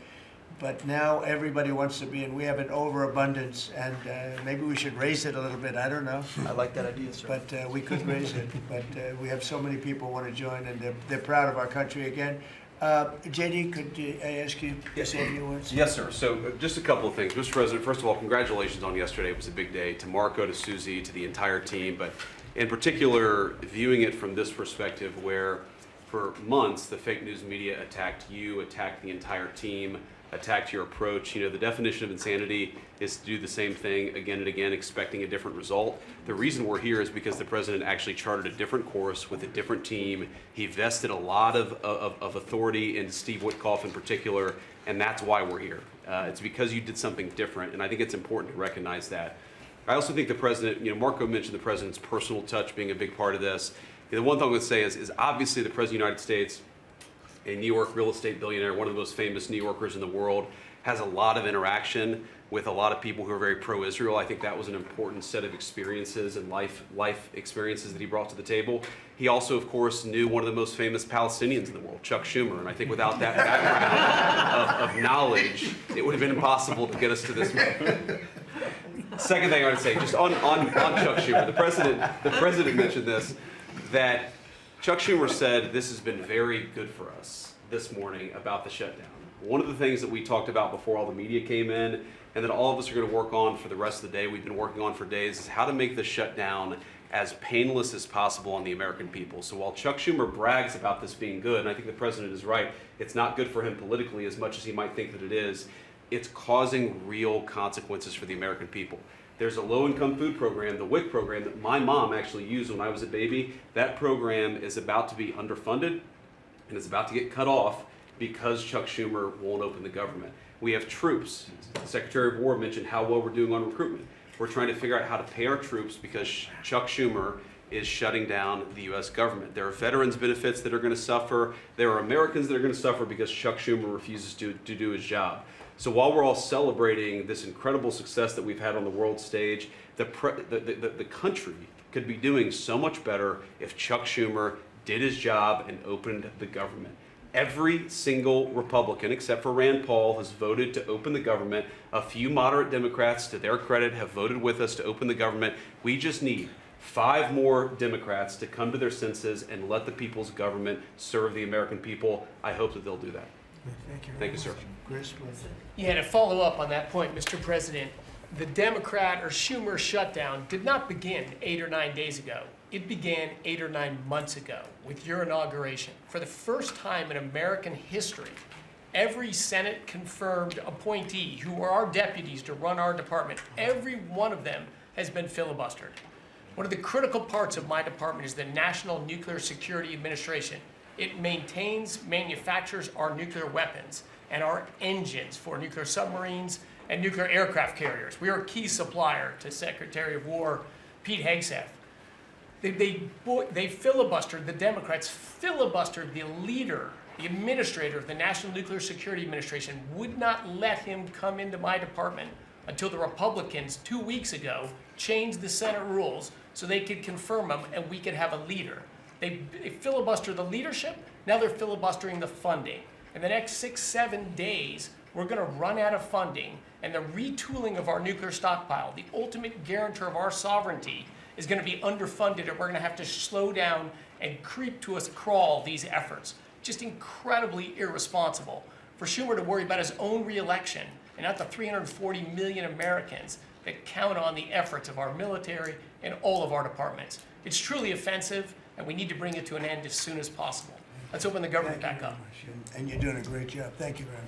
But now everybody wants to be in. We have an overabundance, and maybe we should raise it a little bit. I don't know. I like that idea, sir. But we could raise it. But we have so many people want to join, and they're proud of our country again. JD, could I ask you to say a few words? Yes, sir. So just a couple of things. Mr. President, first of all, congratulations on yesterday. It was a big day. To Marco, to Susie, to the entire team. But in particular, viewing it from this perspective where for months the fake news media attacked you, attacked the entire team, attacked your approach. You know, the definition of insanity is to do the same thing again and again, expecting a different result. The reason we're here is because the president actually charted a different course with a different team. He vested a lot of authority in Steve Witkoff in particular, and that's why we're here. It's because you did something different, and I think it's important to recognize that. I also think the president, you know, Marco mentioned the president's personal touch being a big part of this. You know, the one thing I would say is obviously the president of the United States, a New York real estate billionaire, one of the most famous New Yorkers in the world, has a lot of interaction with a lot of people who are very pro-Israel. I think that was an important set of experiences and life experiences that he brought to the table. He also, of course, knew one of the most famous Palestinians in the world, Chuck Schumer, and I think without that background of knowledge, it would have been impossible to get us to this moment. Second thing I would say, just on Chuck Schumer, the president mentioned this, that Chuck Schumer said this has been very good for us this morning about the shutdown. One of the things that we talked about before all the media came in and that all of us are going to work on for the rest of the day, we've been working on for days, is how to make the shutdown as painless as possible on the American people. So while Chuck Schumer brags about this being good, and I think the president is right, it's not good for him politically as much as he might think that it is, it's causing real consequences for the American people. There's a low-income food program, the WIC program, that my mom actually used when I was a baby. That program is about to be underfunded, and it's about to get cut off because Chuck Schumer won't open the government. We have troops. The Secretary of War mentioned how well we're doing on recruitment. We're trying to figure out how to pay our troops because Chuck Schumer is shutting down the U.S. government. There are veterans benefits that are going to suffer. There are Americans that are going to suffer because Chuck Schumer refuses to do his job. So while we're all celebrating this incredible success that we've had on the world stage, the country could be doing so much better if Chuck Schumer did his job and opened the government. Every single Republican, except for Rand Paul, has voted to open the government. A few moderate Democrats, to their credit, have voted with us to open the government. We just need 5 more Democrats to come to their senses and let the people's government serve the American people. I hope that they'll do that. Thank you, sir. Chris, please. Yeah, to follow up on that point, Mr. President, the Democrat or Schumer shutdown did not begin 8 or 9 days ago. It began 8 or 9 months ago with your inauguration. For the first time in American history, every Senate confirmed appointee who are our deputies to run our department, every one of them has been filibustered. One of the critical parts of my department is the National Nuclear Security Administration. It maintains, manufactures our nuclear weapons and our engines for nuclear submarines and nuclear aircraft carriers. We are a key supplier to Secretary of War Pete Hegseth. They filibustered, the Democrats filibustered the leader, the administrator of the National Nuclear Security Administration, would not let him come into my department until the Republicans 2 weeks ago changed the Senate rules so they could confirm them and we could have a leader. They filibustered the leadership, now they're filibustering the funding. In the next 6-7 days, we're going to run out of funding, and the retooling of our nuclear stockpile, the ultimate guarantor of our sovereignty, is going to be underfunded, and we're going to have to slow down and creep to a crawl these efforts. Just incredibly irresponsible for Schumer to worry about his own reelection and not the 340 million Americans that count on the efforts of our military and all of our departments. It's truly offensive, and we need to bring it to an end as soon as possible. Let's open the government back up. And you're doing a great job. Thank you very much.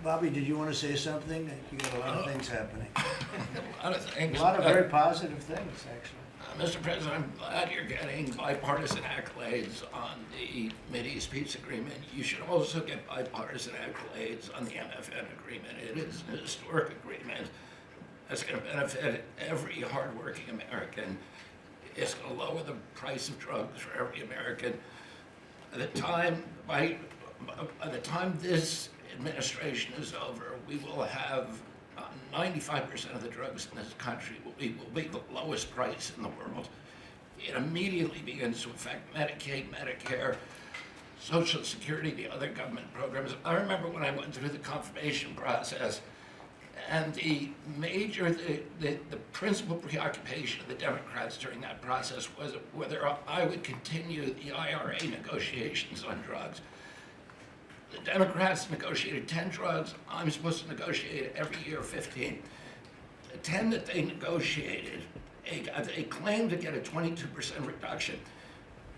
Bobby, did you want to say something? You got a lot of things happening. A lot of things. A lot of very positive things, actually. Mr. President, I'm glad you're getting bipartisan accolades on the Mideast peace agreement. You should also get bipartisan accolades on the MFN agreement. It is an historic agreement that's going to benefit every hardworking American. It's going to lower the price of drugs for every American. By the time this administration is over, we will have 95% of the drugs in this country will be the lowest price in the world. It immediately begins to affect Medicaid, Medicare, Social Security, the other government programs. I remember when I went through the confirmation process, and the principal preoccupation of the Democrats during that process was whether I would continue the IRA negotiations on drugs. The Democrats negotiated 10 drugs. I'm supposed to negotiate every year 15. The 10 that they negotiated, they claimed to get a 22% reduction,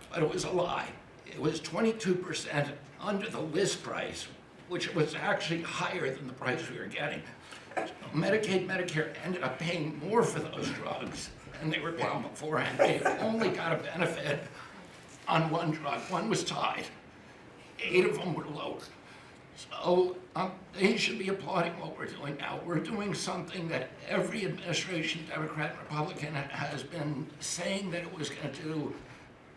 but it was a lie. It was 22% under the list price, which was actually higher than the price we were getting. So Medicaid, Medicare ended up paying more for those drugs than they were paying beforehand. They only got a benefit on one drug. One was tied. 8 of them were lower. So they should be applauding what we're doing now. We're doing something that every administration, Democrat and Republican, has been saying that it was going to do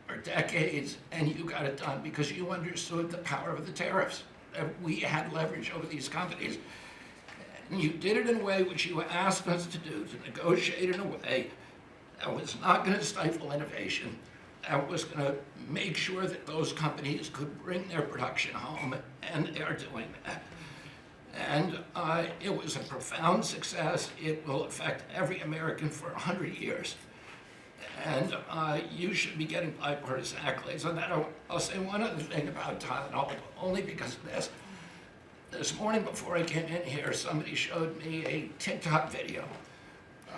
for decades, and you got it done because you understood the power of the tariffs. We had leverage over these companies. And you did it in a way which you asked us to do, to negotiate in a way that was not going to stifle innovation, that was going to make sure that those companies could bring their production home, and they are doing that. And it was a profound success. It will affect every American for 100 years. And you should be getting bipartisan accolades on that. I'll say one other thing about Tylenol, only because of this. This morning before I came in here, somebody showed me a TikTok video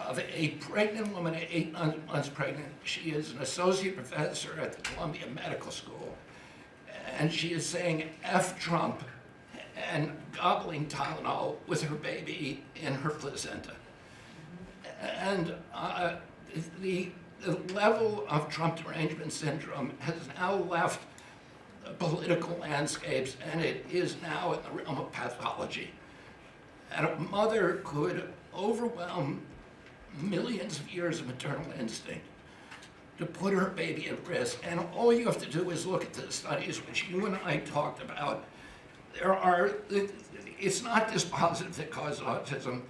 of a pregnant woman, 8 months pregnant. She is an associate professor at the Columbia Medical School. And she is saying, F Trump, and gobbling Tylenol with her baby in her placenta. And the level of Trump derangement syndrome has now left the political landscapes, and it is now in the realm of pathology. And a mother could overwhelm millions of years of maternal instinct to put her baby at risk. And all you have to do is look at the studies which you and I talked about. It's not dispositive that causes autism,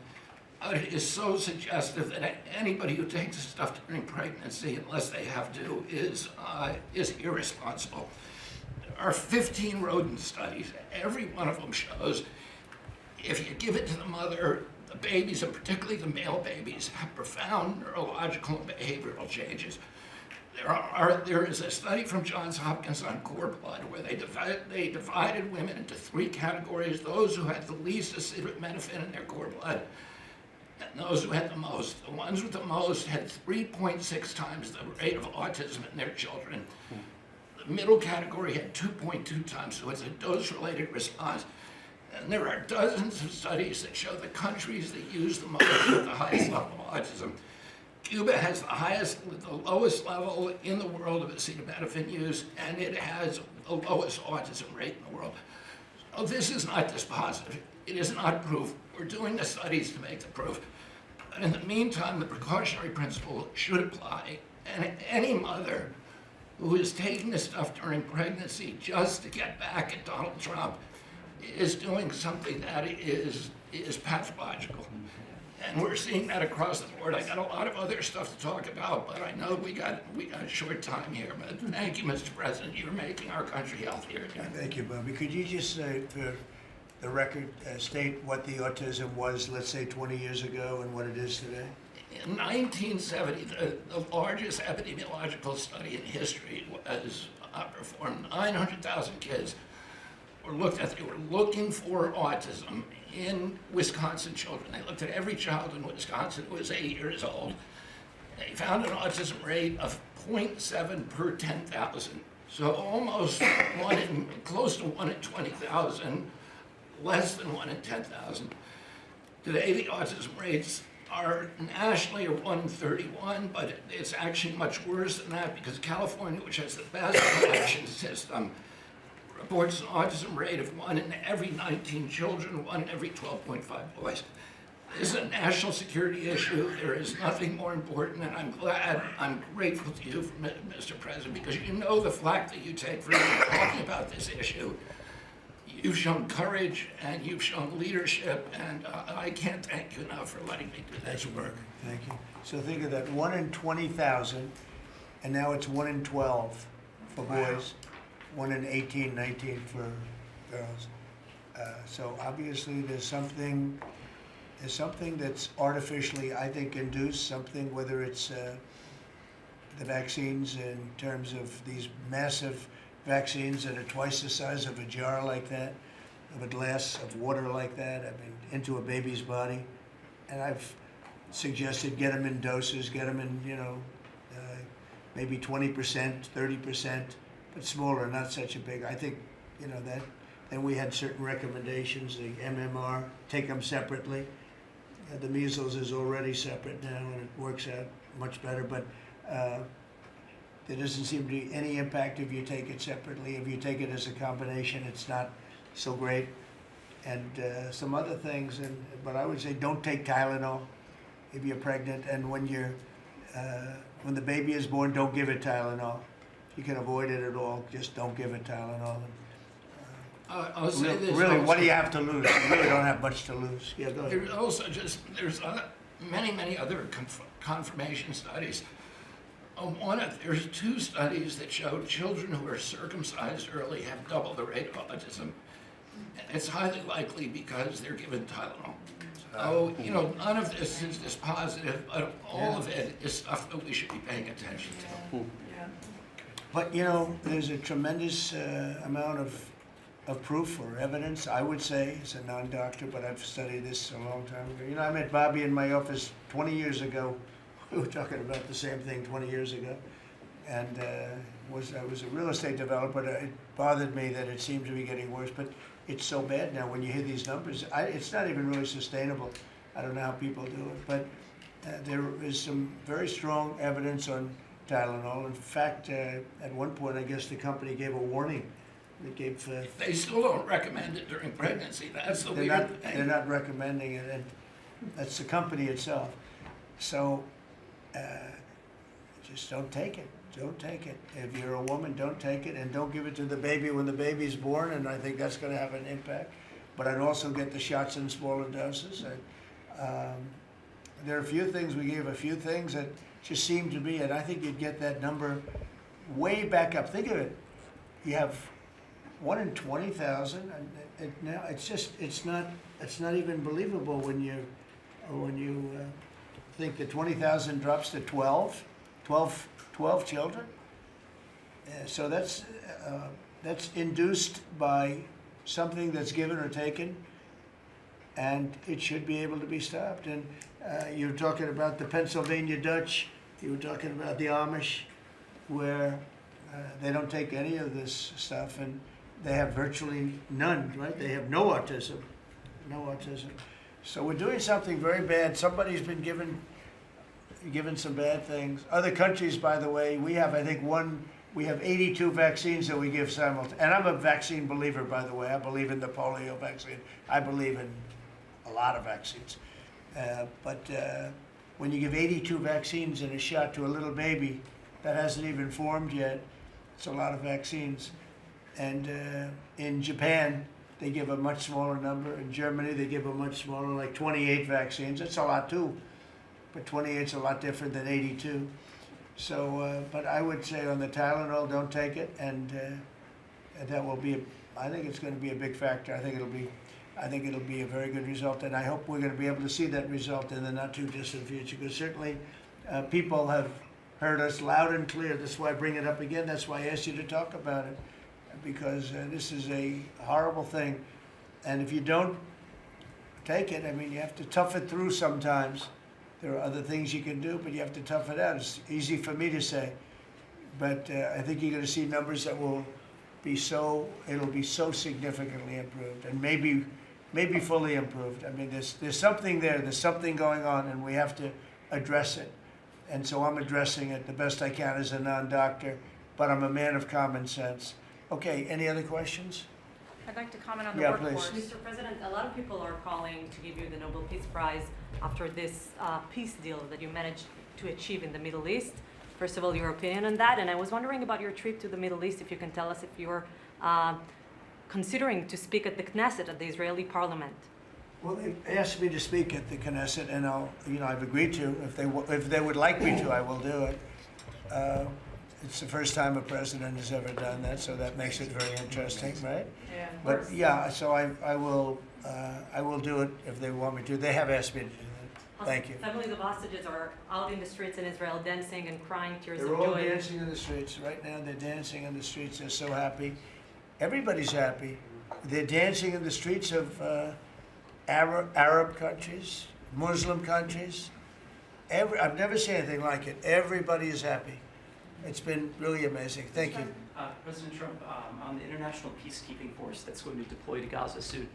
but it is so suggestive that anybody who takes this stuff during pregnancy, unless they have to, is irresponsible. There are 15 rodent studies. Every one of them shows if you give it to the mother, the babies, and particularly the male babies, have profound neurological and behavioral changes. There is a study from Johns Hopkins on cord blood where they divided women into 3 categories: those who had the least acetaminophen in their cord blood, and those who had the most. The ones with the most had 3.6 times the rate of autism in their children. The middle category had 2.2 times, so it's a dose-related response. And there are dozens of studies that show the countries that use the most have the highest level of autism. Cuba has the lowest level in the world of acetaminophen use, and it has the lowest autism rate in the world. So this is not dispositive. It is not proof. We're doing the studies to make the proof. But in the meantime, the precautionary principle should apply, and any mother who is taking this stuff during pregnancy just to get back at Donald Trump is doing something that is pathological. And we're seeing that across the board. I got a lot of other stuff to talk about, but I know we got a short time here. But thank you, Mr. President. You're making our country healthier again. Thank you, Bobby. Could you just say, for the record, state what the autism was, let's say, 20 years ago and what it is today? In 1970, the largest epidemiological study in history was performed. 900,000 kids were looked at. They were looking for autism in Wisconsin children. They looked at every child in Wisconsin who was 8 years old. They found an autism rate of 0.7 per 10,000. So almost close to 1 in 20,000, less than 1 in 10,000. Today, the autism rates are nationally are 1 in 31, but it's actually much worse than that because California, which has the best collection system, reports an autism rate of 1 in every 19 children, 1 in every 12.5 boys. This is a national security issue. There is nothing more important, and I'm grateful to you, Mr. President, because you know the flack that you take for talking about this issue. You've shown courage and you've shown leadership, and I can't thank you enough for letting me do this work. Thank you. So think of that, 1 in 20,000, and now it's 1 in 12 for boys, 1 in 18, 19 for girls. So obviously there's something that's artificially, I think, induced, something, whether it's the vaccines in terms of these massive vaccines that are twice the size of a jar like that, of a glass of water like that, I mean, into a baby's body. And I've suggested get them in doses, get them in, you know, maybe 20%, 30%, but smaller, not such a big. I think, you know, that. Then we had certain recommendations, the MMR, take them separately. The measles is already separate now, and it works out much better, but there doesn't seem to be any impact if you take it separately. If you take it as a combination, it's not so great. And some other things, but I would say don't take Tylenol if you're pregnant, and when the baby is born, don't give it Tylenol. If you can avoid it at all, just don't give it Tylenol. I'll say this. Really, also, what do you have to lose? You really don't have much to lose. Yeah, go ahead. There's many other confirmation studies. There's 2 studies that showed children who are circumcised early have double the rate of autism. It's highly likely because they're given Tylenol. So, you know, none of this is dispositive, but all of it is stuff that we should be paying attention to. But, you know, there's a tremendous amount of proof or evidence, I would say, as a non-doctor, but I've studied this a long time ago. You know, I met Bobby in my office 20 years ago. We were talking about the same thing 20 years ago. And I was a real estate developer. It bothered me that it seemed to be getting worse, but it's so bad now when you hear these numbers. It's not even really sustainable. I don't know how people do it, but there is some very strong evidence on Tylenol. In fact, at one point, I guess the company gave a warning. They still don't recommend it during pregnancy. That's the weird thing. They're not recommending it, and that's the company itself. So just don't take it. Don't take it. If you're a woman, don't take it, and don't give it to the baby when the baby's born, and I think that's going to have an impact. But I'd also get the shots in smaller doses. There are a few things, we gave a few things that just seem to be, and I think you'd get that number way back up. Think of it. You have 1 in 20,000, and now it's not even believable when you think that 20,000 drops to 12 children. So that's induced by something that's given or taken, and it should be able to be stopped. And you're talking about the Pennsylvania Dutch, you were talking about the Amish, where they don't take any of this stuff, and they have virtually none, right? They have no autism, no autism. So we're doing something very bad. Somebody's been given some bad things. Other countries, by the way, we have, I think, we have 82 vaccines that we give simultaneously. And I'm a vaccine believer, by the way. I believe in the polio vaccine. I believe in a lot of vaccines. But when you give 82 vaccines in a shot to a little baby that hasn't even formed yet, it's a lot of vaccines. And in Japan, they give a much smaller number. In Germany, they give a much smaller, like 28 vaccines. That's a lot too, but 28 is a lot different than 82. So, but I would say on the Tylenol, don't take it, and that will be. I think it's going to be a big factor. I think it'll be a very good result, and I hope we're going to be able to see that result in the not too distant future. Because certainly, people have heard us loud and clear. That's why I bring it up again. That's why I asked you to talk about it, because this is a horrible thing, and if you don't take it, I mean, you have to tough it through sometimes. There are other things you can do, but you have to tough it out. It's easy for me to say, but I think you're going to see numbers that will be it'll be so significantly improved, and maybe fully improved. I mean, there's something there. There's something going on, and we have to address it. And so I'm addressing it the best I can as a non-doctor, but I'm a man of common sense. Okay, any other questions? I'd like to comment on the Yeah, workforce. please. Mr. President, a lot of people are calling to give you the Nobel Peace Prize after this peace deal that you managed to achieve in the Middle East. First of all, your opinion on that, and I was wondering about your trip to the Middle East, if you can tell us if you're considering to speak at the Knesset, at the Israeli parliament. Well, they asked me to speak at the Knesset, and I've agreed to. If they would like me to, I will do it. It's the first time a president has ever done that, so that makes it very interesting, right? Yeah. But yeah, so I will do it if they want me to. They have asked me to do that. Thank you. Families of hostages are out in the streets in Israel dancing and crying tears They're of all joy. dancing in the streets right now. They're dancing in the streets. They're so happy. Everybody's happy. They're dancing in the streets of Arab countries, Muslim countries. I've never seen anything like it. Everybody is happy. It's been really amazing. Thank you. President Trump, on the international peacekeeping force that's going to deploy to Gaza soon,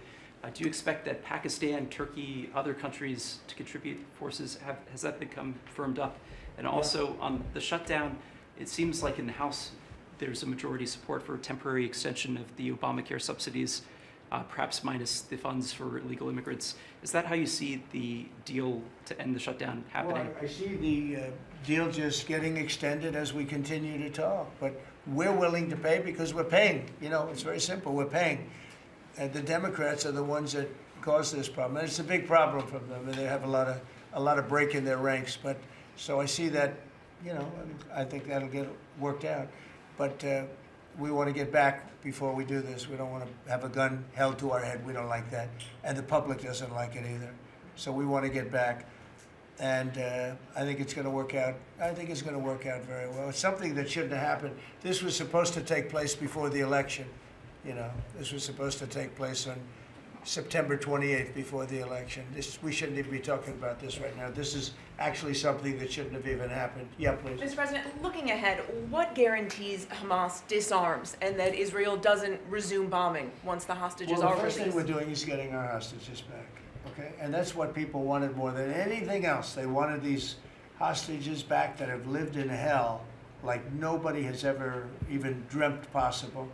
do you expect that Pakistan, Turkey, other countries to contribute forces? Has that become firmed up? And also on the shutdown, it seems like in the House there's a majority support for a temporary extension of the Obamacare subsidies, perhaps minus the funds for illegal immigrants. Is that how you see the deal to end the shutdown happening? Well, I see the deal just getting extended as we continue to talk, but we're willing to pay because we're paying. You know, it's very simple. We're paying. And the Democrats are the ones that cause this problem. And it's a big problem for them. They have a lot of break in their ranks. But so I see that, you know, I think that'll get worked out. But we want to get back before we do this. We don't want to have a gun held to our head. We don't like that. And the public doesn't like it either. So we want to get back. And I think it's going to work out. I think it's going to work out very well. It's something that shouldn't have happened. This was supposed to take place before the election. You know, this was supposed to take place on September 28th before the election. We shouldn't even be talking about this right now. This is actually something that shouldn't have even happened. Yeah, please. Mr. President, looking ahead, what guarantees Hamas disarms and that Israel doesn't resume bombing once the hostages are The first released? thing we're doing is getting our hostages back, okay? And that's what people wanted more than anything else. They wanted these hostages back that have lived in hell like nobody has ever even dreamt possible.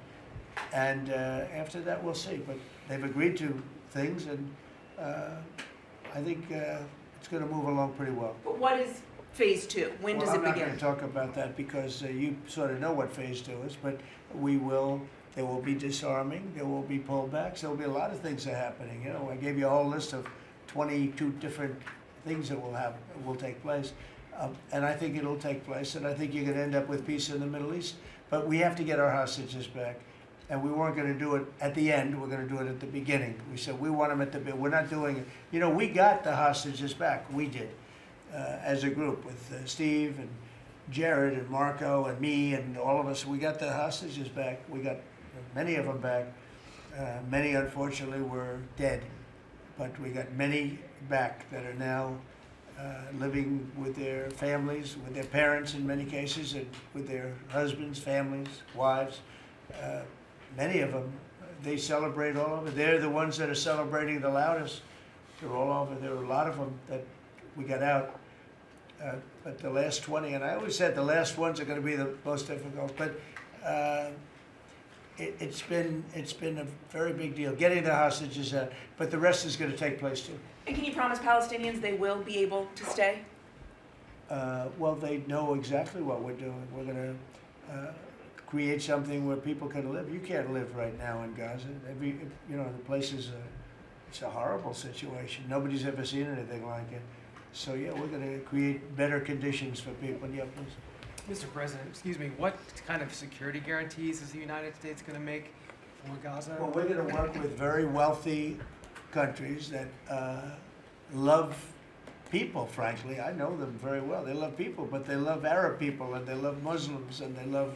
And after that, we'll see. But they've agreed to things, and I think it's going to move along pretty well. But what is phase two? When does it I'm not begin? going to talk about that because you sort of know what phase two is, but there will be disarming, there will be pullbacks, there will be a lot of things that are happening. You know, I gave you a whole list of 22 different things that will take place. And I think it'll take place, and I think you're going to end up with peace in the Middle East. But we have to get our hostages back. And we weren't going to do it at the end. We're going to do it at the beginning. We said we want them at the beginning. We're not doing it. You know, we got the hostages back. We did, as a group with Steve and Jared and Marco and me and all of us. We got the hostages back. We got many of them back. Many, unfortunately, were dead. But we got many back that are now living with their families, with their parents in many cases, and with their husbands, families, wives. Many of them, they celebrate all over. They're the ones that are celebrating the loudest. They're all over. There are a lot of them that we got out. But the last 20, and I always said the last ones are going to be the most difficult. But it's been a very big deal getting the hostages out. But the rest is going to take place too. And can you promise Palestinians they will be able to stay? Well, they know exactly what we're doing. We're going to create something where people can live. You can't live right now in Gaza. The place is it's a horrible situation. Nobody's ever seen anything like it. So yeah, we're going to create better conditions for people. Yeah, please. Mr. President, excuse me, what kind of security guarantees is the United States going to make for Gaza? Well, we're going to work with very wealthy countries that love people, frankly. I know them very well. They love people, but they love Arab people, and they love Muslims, and they love,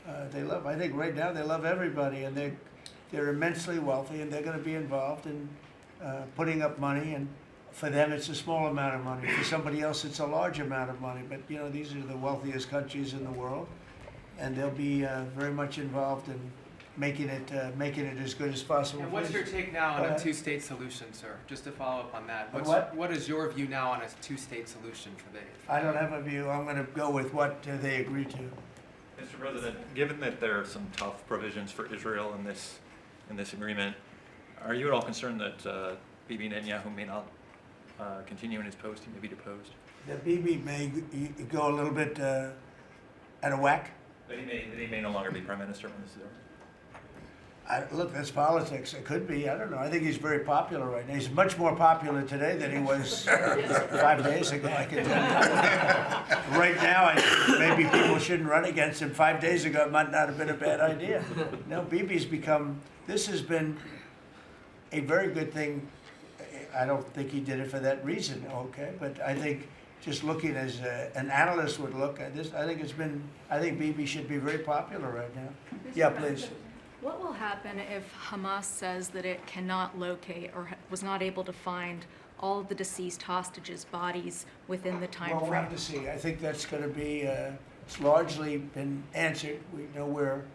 I think right now they love everybody, and they're immensely wealthy, and they're going to be involved in putting up money, and for them it's a small amount of money. For somebody else it's a large amount of money, but these are the wealthiest countries in the world, and they'll be very much involved in making it as good as possible. And what's your take now on a two-state solution, sir? Just to follow up on that. What is your view now on a two-state solution for the? I don't have a view. I'm going to go with what they agree to. Mr. President, given that there are some tough provisions for Israel in this agreement, are you at all concerned that Bibi Netanyahu may not continue in his post? He may be deposed. That Bibi may go a little bit out of whack. That he may no longer be prime minister when this is over. Look, that's politics. It could be. I don't know. I think he's very popular right now. He's much more popular today than he was 5 days ago, I can tell you. Right now, maybe people shouldn't run against him. 5 days ago, it might not have been a bad idea. No, Bibi's this has been a very good thing. I don't think he did it for that reason, okay? But I think just looking as an analyst would look at this, I think Bibi should be very popular right now. Yeah, please. What will happen if Hamas says that it cannot locate or was not able to find all of the deceased hostages' bodies within the time frame? Well, we'll have to see. I think that's going to be, it's largely been answered. We know where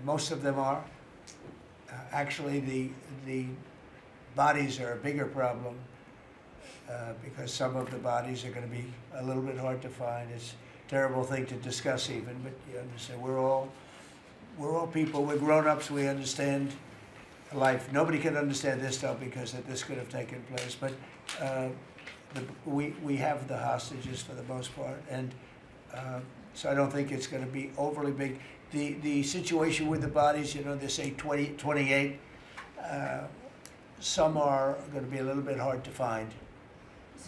most of them are. Actually, the bodies are a bigger problem because some of the bodies are going to be a little bit hard to find. It's a terrible thing to discuss even, but you understand, we're all people, we're grown-ups, we understand life. Nobody can understand this stuff because this could have taken place, but we have the hostages for the most part, and so I don't think it's going to be overly big. The situation with the bodies, they say 28. Some are going to be a little bit hard to find,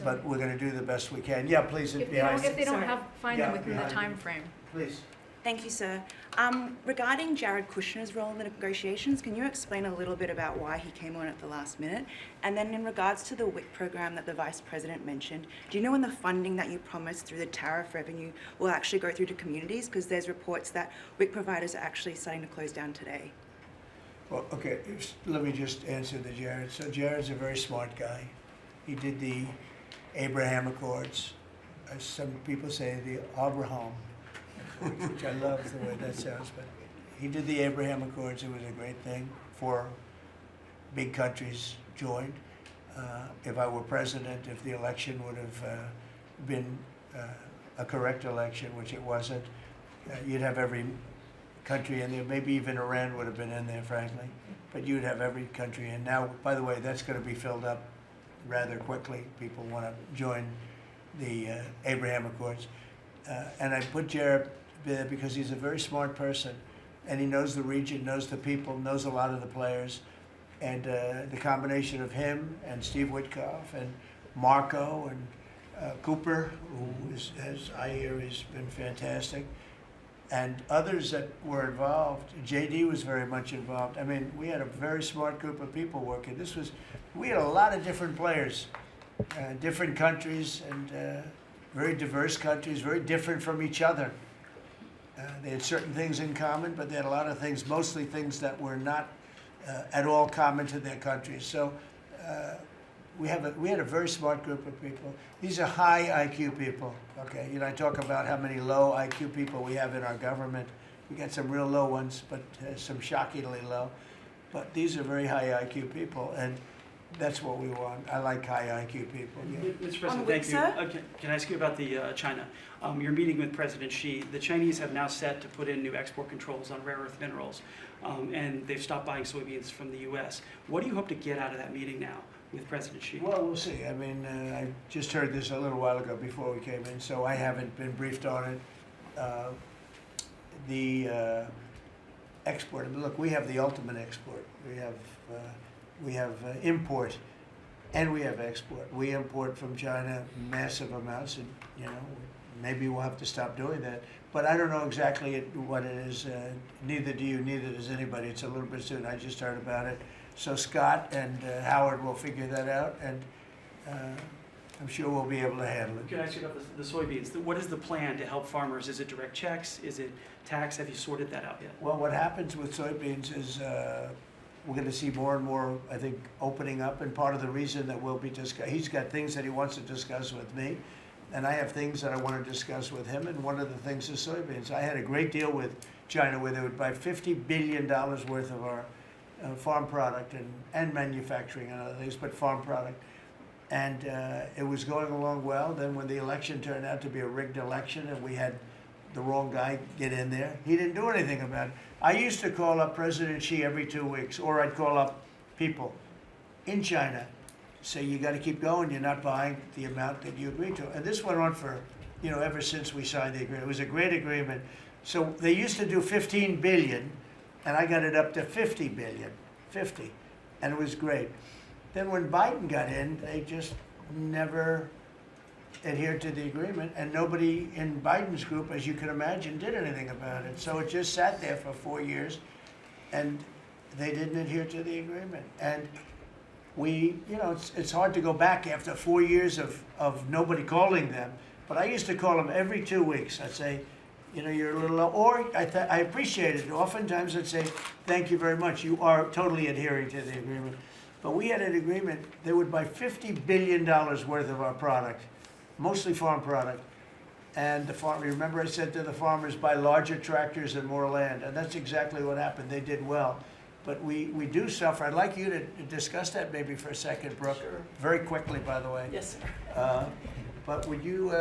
but we're going to do the best we can. Yeah, please. If they don't find them within the time frame. Please. Thank you, sir. Regarding Jared Kushner's role in the negotiations, can you explain a little bit about why he came on at the last minute? And then in regards to the WIC program that the Vice President mentioned, do you know when the funding that you promised through the tariff revenue will actually go through to communities? Because there's reports that WIC providers are actually starting to close down today. Well, okay, let me just answer the Jared. So Jared's a very smart guy. He did the Abraham Accords. As some people say, the Abraham, which I love the way that sounds, but he did the Abraham Accords. It was a great thing. 4 big countries joined. If I were president, if the election would have been a correct election, which it wasn't, you'd have every country in there. Maybe even Iran would have been in there, frankly. But you'd have every country in. Now, by the way, that's going to be filled up rather quickly. People want to join the Abraham Accords. And I put Jared there because he's a very smart person, and he knows the region, knows the people, knows a lot of the players. And the combination of him and Steve Witkoff and Marco and Cooper, who is, as I hear, has been fantastic, and others that were involved. JD was very much involved. I mean, we had a very smart group of people working. We had a lot of different players, different countries, and very diverse countries, very different from each other. They had certain things in common, but they had a lot of things, mostly things that were not at all common to their countries. So we had a very smart group of people. These are high IQ people, okay? I talk about how many low IQ people we have in our government. We got some real low ones, but some shockingly low. But these are very high IQ people, and that's what we want. I like high IQ people. Yeah. Mr. President, thank you. Can I ask you about the China? You're meeting with President Xi. The Chinese have now set to put in new export controls on rare earth minerals, and they've stopped buying soybeans from the U.S. What do you hope to get out of that meeting now with President Xi? Well, we'll see. I mean, I just heard this a little while ago before we came in, so I haven't been briefed on it. the export. I mean, look, we have the ultimate export. We have import, and we have export. We import from China massive amounts, and you know, maybe we'll have to stop doing that. But I don't know exactly what it is. Neither do you. Neither does anybody. It's a little bit soon. I just heard about it. So Scott and Howard will figure that out, and I'm sure we'll be able to handle it. Can I ask you about the soybeans? What is the plan to help farmers? Is it direct checks? Is it tax? Have you sorted that out yet? Well, what happens with soybeans is we're going to see more and more, I think, opening up, and part of the reason that we'll be he's got things that he wants to discuss with me, and I have things that I want to discuss with him, and one of the things is soybeans. I had a great deal with China where they would buy $50 billion worth of our farm product and manufacturing and other things, but farm product. And it was going along well. Then when the election turned out to be a rigged election and we had the wrong guy get in there, he didn't do anything about it. I used to call up President Xi every 2 weeks, or I'd call up people in China, say, you got to keep going, you're not buying the amount that you agreed to. And this went on for, you know, ever since we signed the agreement. It was a great agreement. So they used to do 15 billion, and I got it up to 50 billion, 50, and it was great. Then when Biden got in, they just never adhered to the agreement, and nobody in Biden's group, as you can imagine, did anything about it. So it just sat there for 4 years, and they didn't adhere to the agreement. And we, you know, it's hard to go back after 4 years of nobody calling them, but I used to call them every 2 weeks. I'd say, you know, you're a little low, or I appreciate it. Oftentimes I'd say, thank you very much, you are totally adhering to the agreement. But we had an agreement, they would buy $50 billion worth of our product, mostly farm product. And the farm, remember I said to the farmers, buy larger tractors and more land. And that's exactly what happened. They did well. But we do suffer. I'd like you to discuss that maybe for a second, Brooke. Sure. Very quickly, by the way. Yes, sir. But would you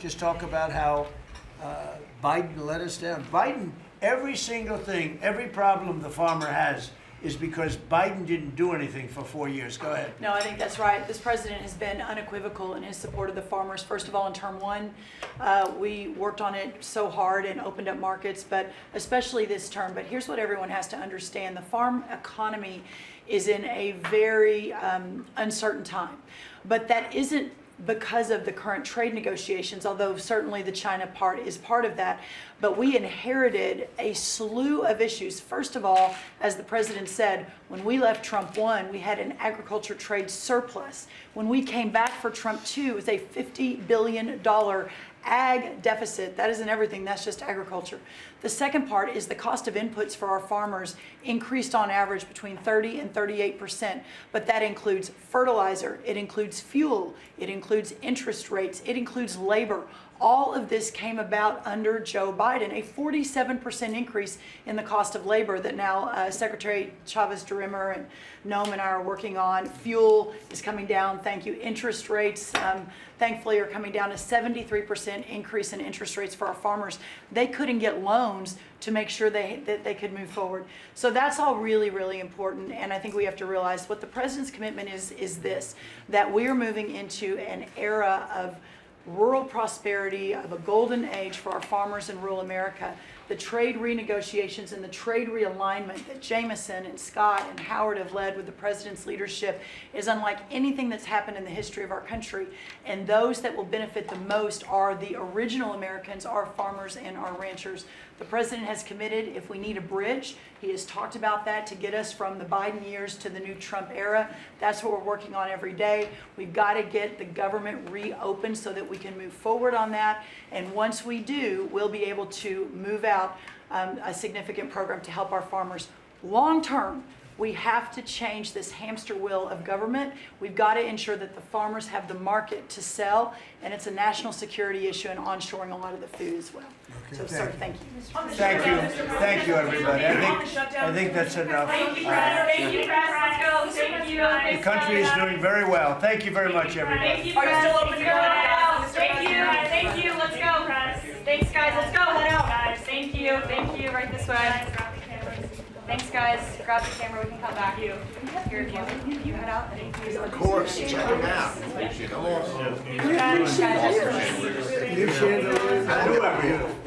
just talk about how Biden let us down? Biden, every single thing, every problem the farmer has is because Biden didn't do anything for 4 years. Go ahead. No, I think that's right. This president has been unequivocal in his support of the farmers. First of all, in term one, we worked on it so hard and opened up markets, but especially this term. But here's what everyone has to understand. The farm economy is in a very uncertain time. But that isn't because of the current trade negotiations, although certainly the China part is part of that. But we inherited a slew of issues. First of all, as the president said, when we left Trump 1, we had an agriculture trade surplus. When we came back for Trump 2, it was a $50 billion ag deficit. That isn't everything, that's just agriculture. The second part is the cost of inputs for our farmers increased on average between 30 and 38%, but that includes fertilizer, it includes fuel, it includes interest rates, it includes labor. All of this came about under Joe Biden, a 47% increase in the cost of labor that now Secretary Chavez-DeRimmer and Noam and I are working on. Fuel is coming down, thank you. Interest rates, thankfully, are coming down. A 73% increase in interest rates for our farmers. They couldn't get loans to make sure that they could move forward. So that's all really, really important. And I think we have to realize what the president's commitment is this, that we're moving into an era of rural prosperity, of a golden age for our farmers in rural America. The trade renegotiations and the trade realignment that Jameson and Scott and Howard have led with the president's leadership is unlike anything that's happened in the history of our country. And those that will benefit the most are the original Americans, our farmers and our ranchers. The president has committed, if we need a bridge, he has talked about that to get us from the Biden years to the new Trump era. That's what we're working on every day. We've got to get the government reopened so that we can move forward on that. And once we do, we'll be able to move out a significant program to help our farmers. Long term, we have to change this hamster wheel of government. We've got to ensure that the farmers have the market to sell, and it's a national security issue and onshoring a lot of the food as well. Okay, So, sir, thank you. Thank you, everybody. I think that's enough. Thank you, press. Thank you, press. Let's go. Thank you. The country is doing very well. Thank you very much, everybody. Thank you, press. Still open to go out. Thank you. Thank you. Let's go, press. Thanks, guys. Let's go. Head out, guys. Thank you. Thank you. Right this way. Thanks, guys. Grab the camera. We can come back. You head out. Of course. Check them out. Come on. You should. I knew everything.